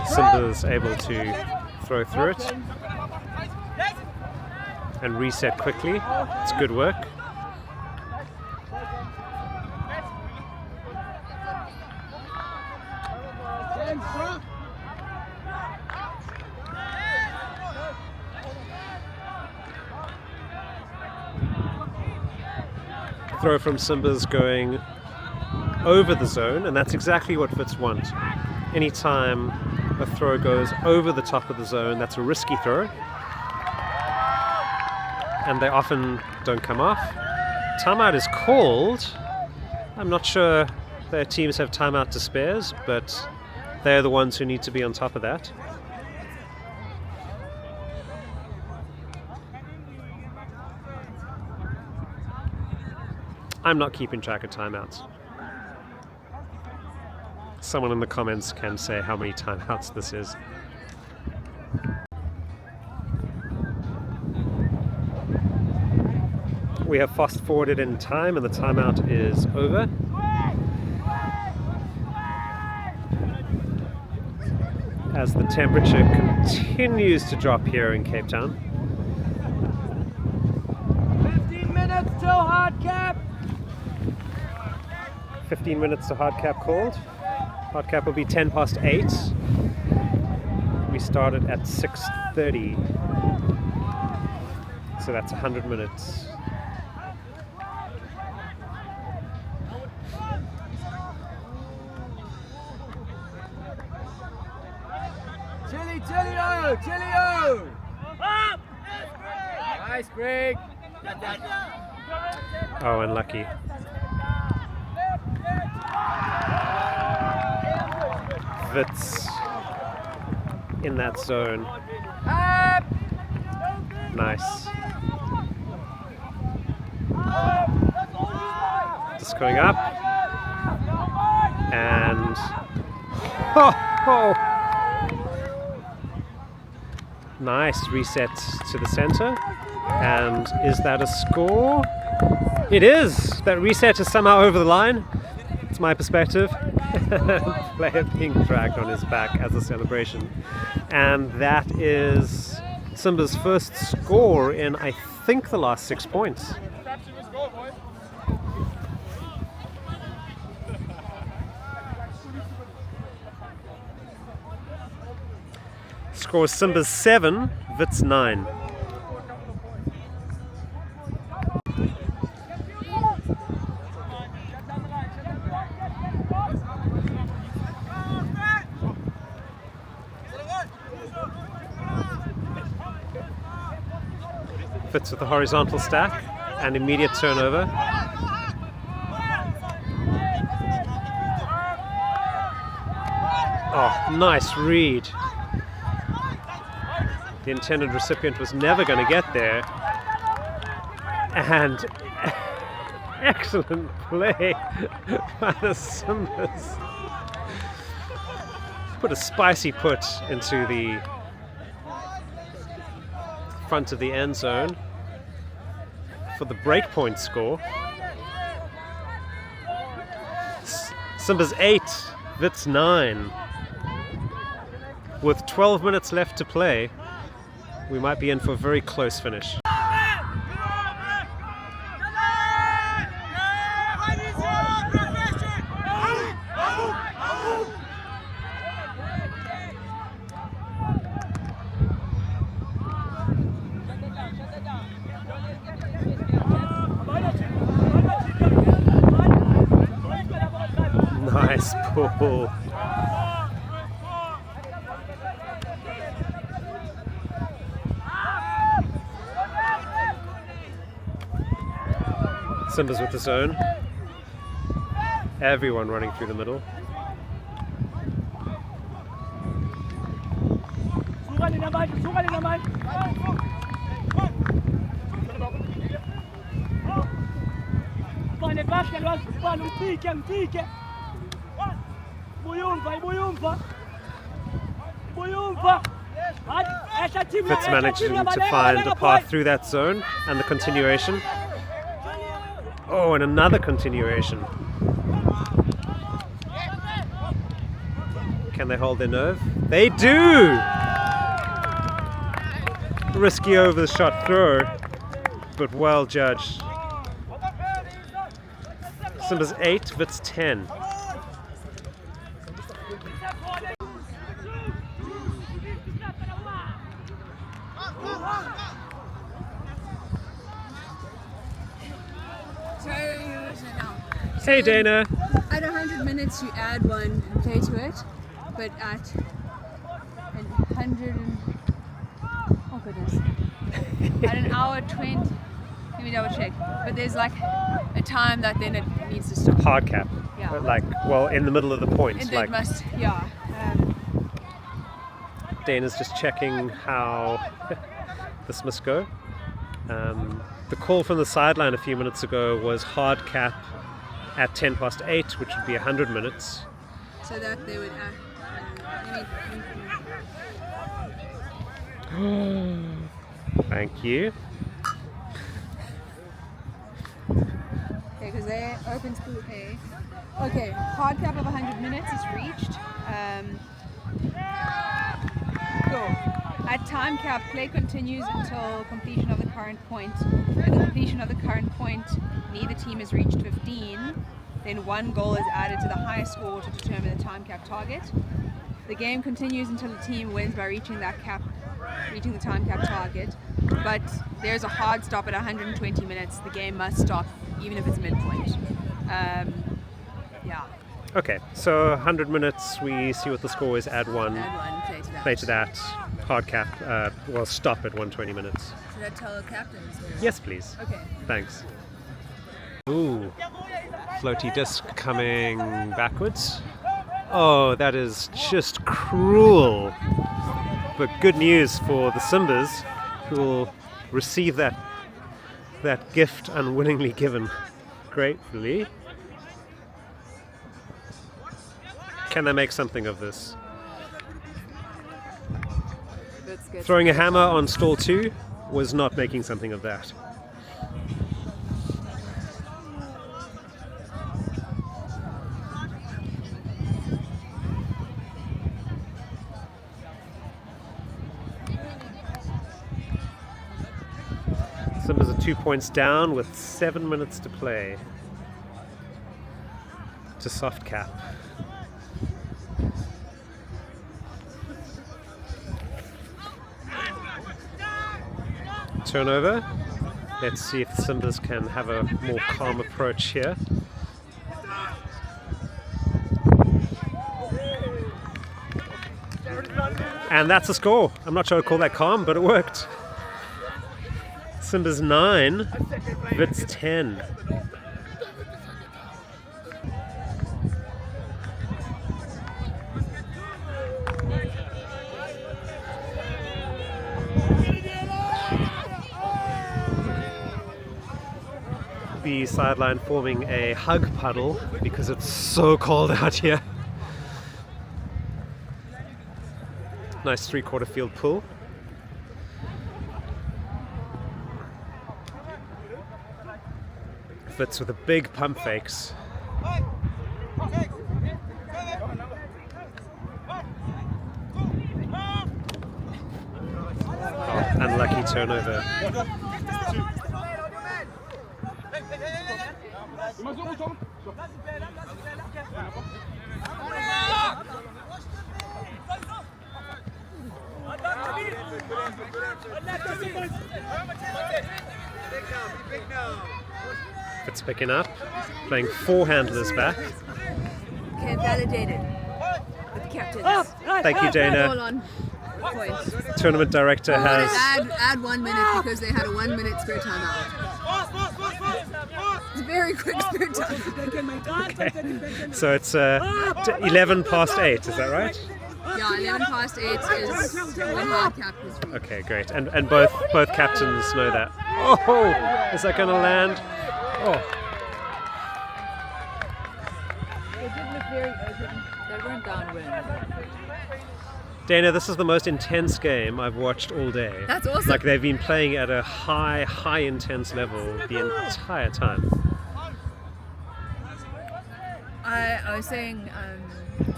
Simbas able to throw through it and reset quickly. It's good work. James, drop. Throw from Simbas going over the zone, and that's exactly what Wits want. Anytime a throw goes over the top of the zone, that's a risky throw, and they often don't come off. Timeout is called. I'm not sure their teams have timeout to spares, but they're the ones who need to be on top of that. I'm not keeping track of timeouts. Someone in the comments can say how many timeouts this is. We have fast forwarded in time and the timeout is over. As the temperature continues to drop here in Cape Town. 15 minutes till hard cap. 15 minutes to hard cap called. Hard cap will be 10 past 8. We started at 6:30. So that's 100 minutes. Chili-o! Nice, Greg. Oh, unlucky. Wits in that zone. Nice. Just going up. And... Oh! Nice reset to the center. And is that a score? It is! That reset is somehow over the line. It's my perspective. Player being dragged on his back as a celebration. And that is Simba's first score in, I think, the last 6 points. Score Simba's 7, Wits 9. Wits with the horizontal stack and immediate turnover. Oh, nice read. The intended recipient was never going to get there. And excellent play by the Simbas. Put a spicy put into the front of the end zone for the breakpoint score. Simbas 8, Wits 9. With 12 minutes left to play, we might be in for a very close finish. Nice pull. Simbas with the zone. Everyone running through the middle. Wits managing to find a path through that zone and the continuation. Oh, and another continuation. Can they hold their nerve? They do! Risky over the shot throw, but well judged. Simbas 8, Wits 10. Hey Dana! At 100 minutes you add one and play to it, but at 100 and... oh goodness. At an hour 20, let me double check, but there's like a time that then it needs to stop. Hard cap. Yeah. Like, well, in the middle of the point. And Like, it must, yeah. Dana's just checking how this must go. The call from the sideline a few minutes ago was hard cap at 10 past 8, which would be 100 minutes. So that they would Thank you. okay, because they open school A. Okay, hard cap of 100 minutes is reached. Go. At time cap, play continues until completion of the current point. At the completion of the current point, neither team has reached 15. Then one goal is added to the highest score to determine the time cap target. The game continues until the team wins by reaching the time cap target. But there's a hard stop at 120 minutes. The game must stop, even if it's midpoint. Yeah. Okay, so 100 minutes, we see what the score is, add one, Add one, play to that, hard cap, well, stop at 120 minutes. Should I tell the captains? Yes, please. Okay. Thanks. Ooh, floaty disc coming backwards. Oh, that is just cruel. But good news for the Simbas, who will receive that gift unwillingly given gratefully. Can they make something of this? That's good. Throwing a hammer on stall 2 was not making something of that. Simbas are 2 points down with 7 minutes to play. To soft cap. Turnover. Let's see if the Simbas can have a more calm approach here. And that's a score. I'm not sure I'd call that calm, but it worked. Simbas 9, Wits 10. The sideline forming a hug puddle because it's so cold out here. Nice 3/4 field pull. Wits with a big pump fakes. Oh, unlucky turnover. It's picking up, playing 4 handlers back. Okay, validated. With the captains. Thank you, All Dana. on point. Tournament director has. Add 1 minute because they had a 1 minute spare time out. It's a very quick spare time. So it's 11 past 8, is that right? Yeah, 11 past 8 is when hard cap was reached. Okay, great. And both captains know that. Oh, is that going to land? Oh, They did look very open. They weren't downwind. Dana, this is the most intense game I've watched all day. That's awesome. Like they've been playing at a high intense level the entire time. I was saying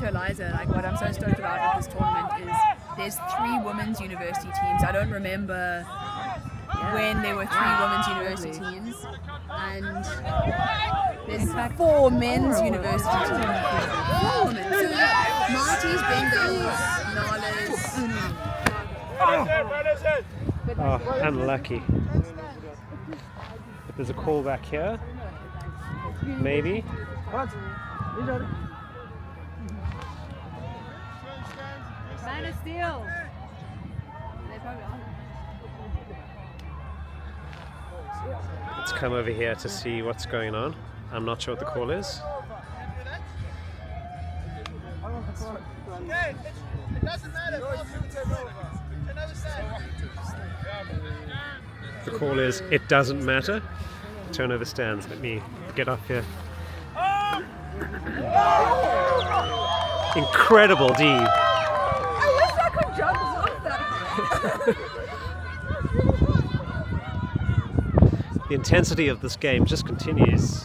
to Eliza, like what I'm so stoked about with this tournament is there's 3 women's university teams. I don't remember when there were 3 women's university teams, and there's 4 men's university teams. 4 women. So Marty's, Bengals, Nala's. Oh, unlucky. But there's a call back here. Maybe. Man of Steel. They probably are. Let's come over here to see what's going on. I'm not sure what the call is. The call is, it doesn't matter. Turnover stands. Let me get up here. Incredible D. I wish I could jump off that. The intensity of this game just continues.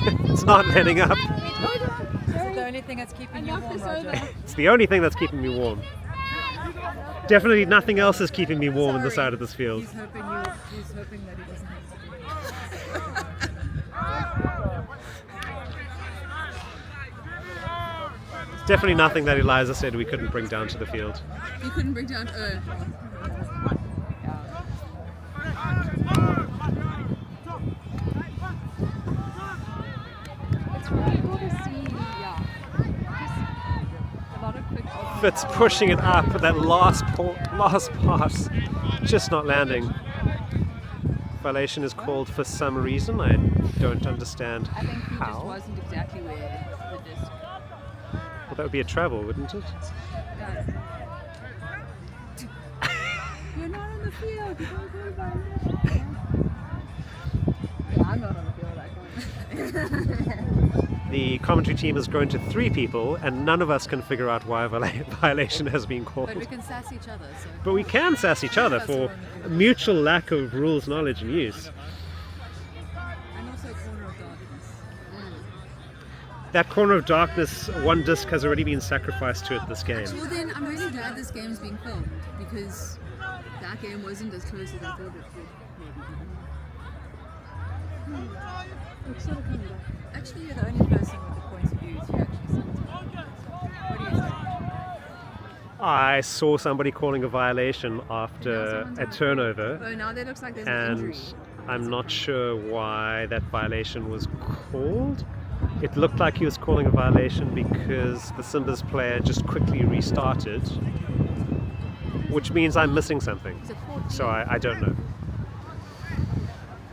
It's not letting up. Is it the only thing that's keeping you warm, Roger? It's the only thing that's keeping me warm. Definitely nothing else is keeping me warm on the side of this field. He's hoping that he doesn't have to. It's definitely nothing that Eliza said we couldn't bring down to the field. You couldn't bring down It's really cool to see, just a lot of quick open Wits pushing it up, but that last pass just not landing. Violation is called for some reason. I don't understand I think he just how. wasn't exactly where the disc. Well, that would be a travel, wouldn't it? You're not on the field. You don't go by Yeah, I'm not on the field. I can't. The commentary team has grown to 3 people, and none of us can figure out why a violation has been called. But we can sass each other. So. But we can sass each other for mutual lack of rules, knowledge, and use. And also corner of darkness. That corner of darkness, 1 disc has already been sacrificed to it this game. Well, then I'm really glad this game's being filmed because that game wasn't as close as I thought it would maybe. It's sort of coming back. Actually, you're the only person with the points of view who actually saw it. What do you think? I saw somebody calling a violation after a turnover, Oh, now there looks like there's an and injury. I'm not sure why that violation was called. It looked like he was calling a violation because the Simbas player just quickly restarted, which means I'm missing something. It's a 14. So I don't know.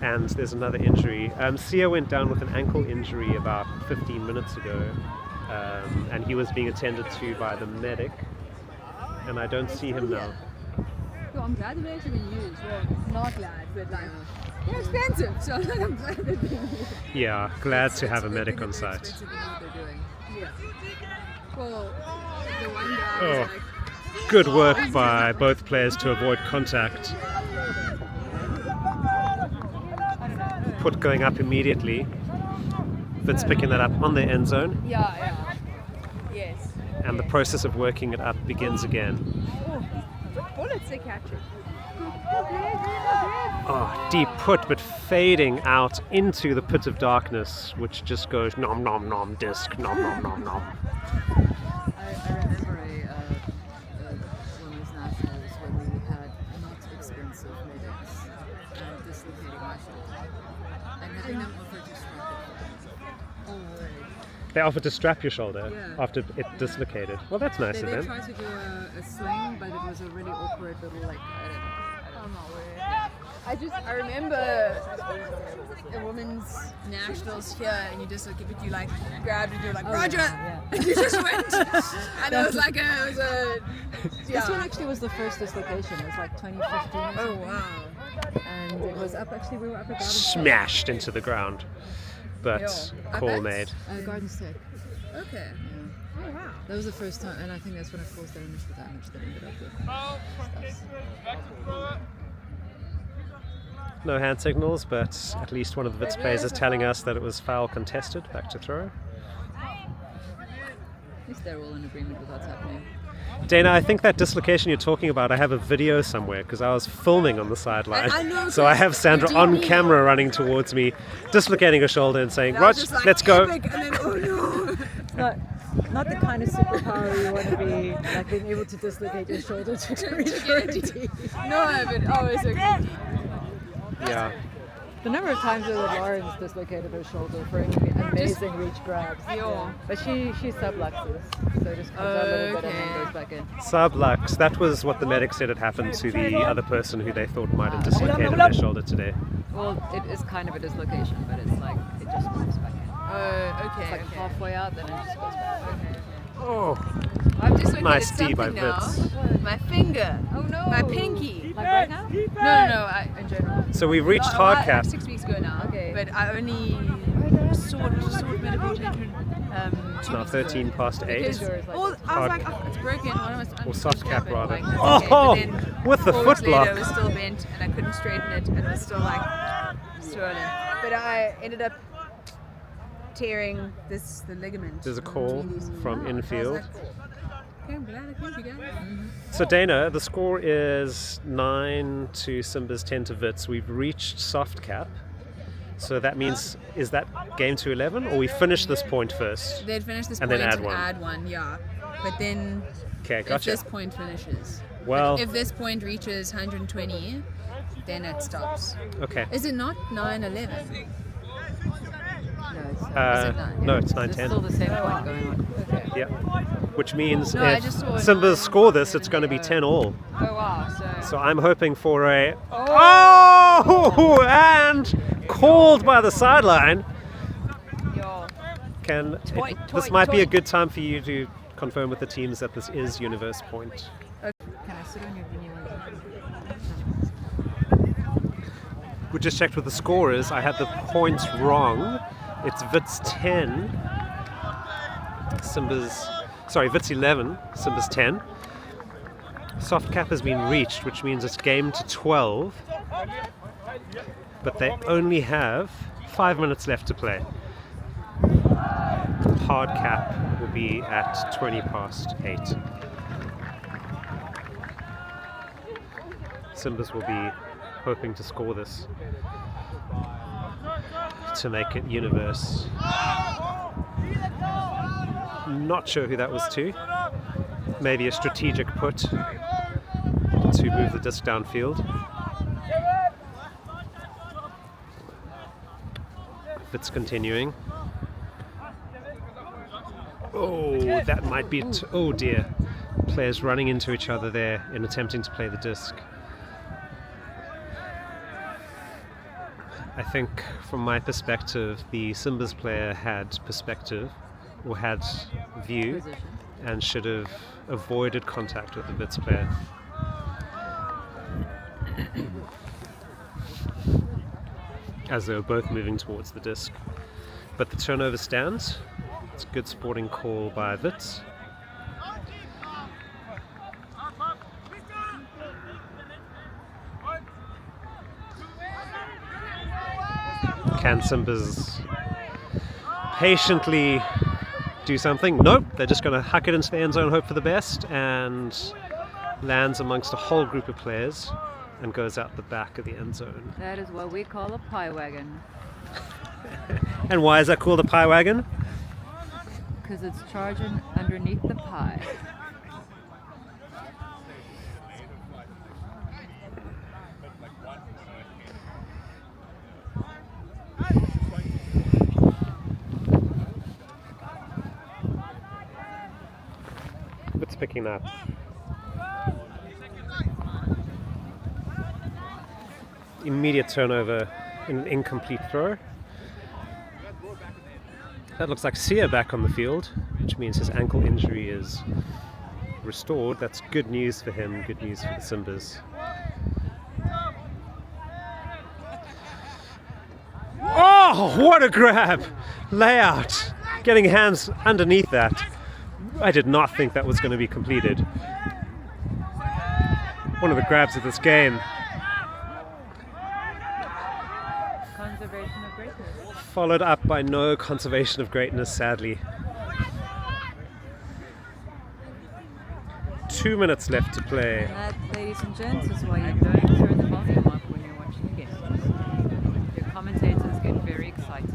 And there's another injury. Sia went down with an ankle injury about 15 minutes ago, and he was being attended to by the medic, and I don't see him now. Well, I'm glad they're being used. Well, not glad, but like, they're expensive, so I'm glad they're being used. Yeah, glad to have a medic on site. Expensive in what they're doing. Yeah. Well, the one guy Oh. was like, Good work by both players to avoid contact. Put going up immediately. Wits picking that up on the end zone, yeah. Yes. and the process of working it up begins again. Bullets they catch it. Oh, deep put, but fading out into the pit of darkness, which just goes nom nom nom disc, nom nom nom nom. I remember one of those nationals when we had not expensive medics and dislocating my shoulder and having them offer to strap it. Oh, They offered to strap your shoulder Yeah. after it dislocated. Well, that's nice They of then them. tried to do a sling, but it was a really awkward little like. I remember a women's nationals here, and you just like if you like grabbed and you're like Roger, yeah. and you just went, and it was like a This one actually was the first dislocation. It was like 2015. Or Oh something. wow. And it was up. Actually, we were up at Garden Smashed into the ground. But Yo. call Up made. Garden State. Okay. Yeah. Oh wow. That was the first time, and I think that's when it caused that initial damage that ended up with stuff. No hand signals, but at least one of the Wits players is telling us that it was foul contested. Back to throw. At least they're all in agreement with what's happening. Dana, I think that dislocation you're talking about, I have a video somewhere because I was filming on the sideline. I know, So I have Sandra the on DP camera running towards me, dislocating her shoulder and saying, And I was Rog, just like, let's go. epic, and then oh no. Not the kind of superpower you want to be, like being able to dislocate your shoulder to reach for a DP. No, but always okay. Yeah. The number of times that Lawrence dislocated her shoulder for amazing reach grabs. Yo. But she subluxes, so it just comes out a little bit and then goes back in. Sublux, that was what the medic said had happened to the other person who they thought might have dislocated their shoulder today. Well, it is kind of a dislocation, but it's like it just moves back in. Okay. It's like halfway out, then it just goes back. Oh, I'm just looking Nice at D by something now. Wits. My finger. Oh no! My pinky. Like right now? No, in general. so we've reached Like hard cap. 6 weeks ago now. Okay. But I only sort medical attention. It's now 13 past 8. Because, yours, like, well, I was hard like, oh, it's broken. What am I Or soft cap, but, rather. like, that's Oh, okay. But then with the 4 foot weeks later, block. it was still bent, and I couldn't straighten it, and it was still like swollen. But I ended up tearing the ligament. There's a call from infield. Okay, I'm glad I came, you guys. So Dana, the score is 9 to Simbas, 10 to Wits. We've reached soft cap. So that means, is that game to 11, or we finish this point first? They'd finish this And point then and add one. add one, yeah. But then Okay, if gotcha. this point finishes, Well, if this point reaches 120, then it stops. okay. Is it not 9-11? No, it's, No, it's there's still 9-10. the same point going on. Okay. Yeah. Which means No, I if just saw it Simbas 9, score this, it's going to be 10 all. Oh wow, So I'm hoping for a... Oh! And called by the sideline. Yo. This might be a good time for you to confirm with the teams that this is Universe Point. Can I sit on your video? We just checked with the scorers. I had the points wrong. It's Wits 10, Wits 11, Simbas 10. Soft cap has been reached, which means it's game to 12. But they only have 5 minutes left to play. Hard cap will be at 20 past 8. Simbas will be hoping to score this to make it Universe. Not sure who that was to. Maybe a strategic put to move the disc downfield. It's continuing. Oh, that might be it. Oh dear. Players running into each other there in attempting to play the disc. I think from my perspective, the Simbas player had perspective or had view Position. and should have avoided contact with the Wits player. As they were both moving towards the disc. But the turnover stands. It's a good sporting call by Wits. Can Simbas patiently do something? Nope, they're just going to huck it into the end zone, hope for the best, and lands amongst a whole group of players and goes out the back of the end zone. That is what we call a pie wagon, And why is that called a pie wagon? because it's charging underneath the pie. picking up. Immediate turnover in an incomplete throw. That looks like Sia back on the field, which means his ankle injury is restored. That's good news for him, good news for the Simbas. Oh, what a grab! Layout! Getting hands underneath that. I did not think that was going to be completed. One of the grabs of this game. Conservation of greatness. Followed up by no conservation of greatness, sadly. 2 minutes left to play. And that, ladies and gents, is why you don't turn the volume up when you're watching a game. Your commentators get very excited.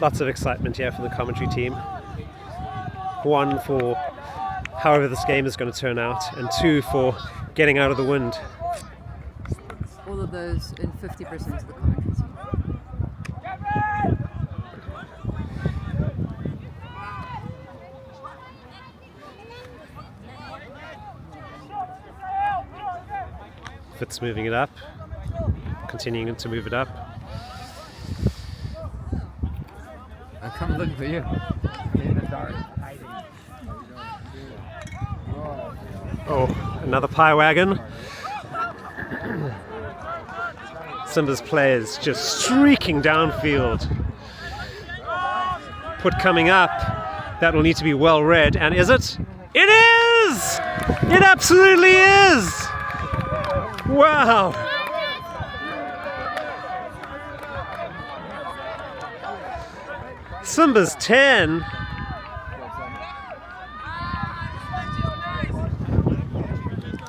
Lots of excitement here from the commentary team. One for however this game is going to turn out, and two for getting out of the wind. All of those in 50% of the commentary team. Wits moving it up, continuing to move it up. I'll come look for you. In the dark, hiding. Oh, another pie wagon. Simbas players just streaking downfield. Put coming up. That will need to be well read. And is it? It is! It absolutely is! Wow! Simbas 10.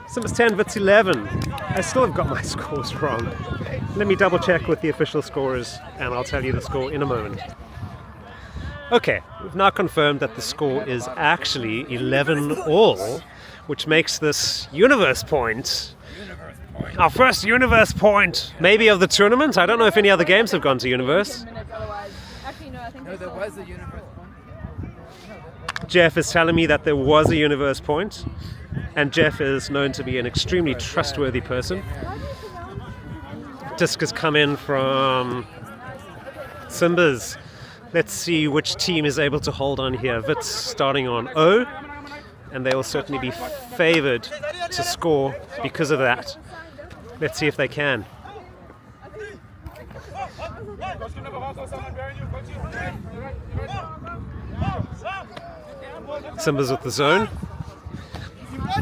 Simbas 10, Wits 11. I still have got my scores wrong. Let me double check with the official scorers and I'll tell you the score in a moment. Okay, we've now confirmed that the score is actually 11-all, which makes this universe point our first universe point, maybe of the tournament. I don't know if any other games have gone to universe. No, there was a universe point. Jeff is telling me that there was a universe point, and Jeff is known to be an extremely trustworthy person. Disc has come in from Simbas. Let's see which team is able to hold on here. Wits starting on O, and they will certainly be favoured to score because of that. Let's see if they can. Simbas with the zone.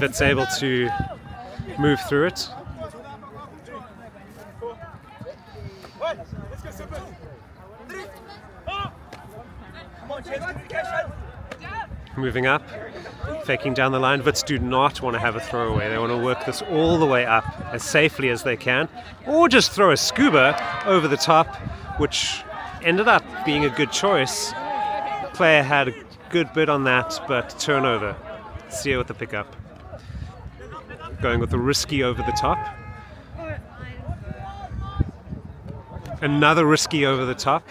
Wits able to move through it. Moving up, faking down the line. Wits do not want to have a throwaway. They want to work this all the way up as safely as they can, or just throw a scuba over the top, which ended up being a good choice. Player had a good bit on that, but turnover. Sia with the pickup. Going with the risky over the top. Another risky over the top.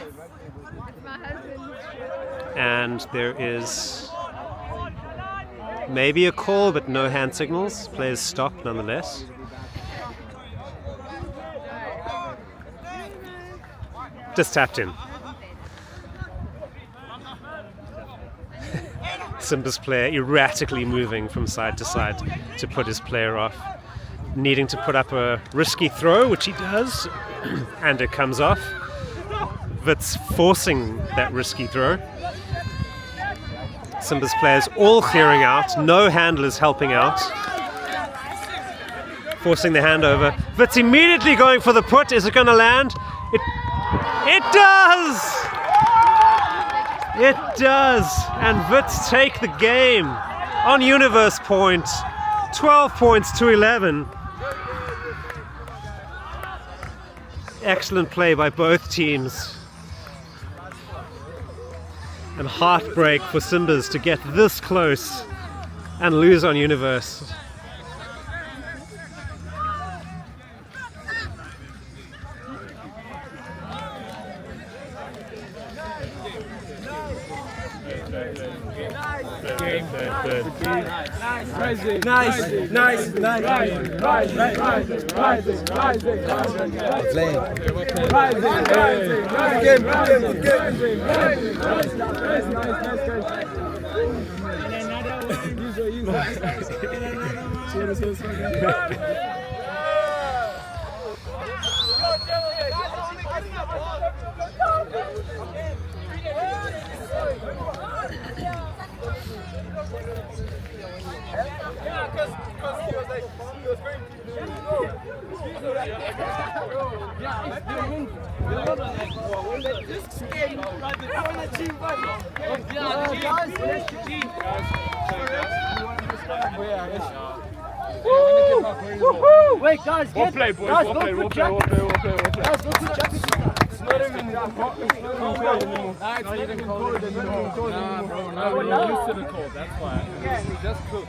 And there is maybe a call, but no hand signals. Players stop nonetheless. Just tapped in. Simbas player erratically moving from side to side to put his player off. Needing to put up a risky throw, which he does, and it comes off. Wits forcing that risky throw. Simbas players all clearing out, no handlers helping out. Forcing the handover. Wits immediately going for the put. Is it going to land? It does! It does! And Wits take the game on universe point. 12 points to 11. Excellent play by both teams. And heartbreak for Simbas to get this close and lose on universe. game. Third. Wait, guys, We'll play, boys. We'll play. Guys, go to jacket. It's not even Nah, bro. No, we're used to the cold. That's why. just cool.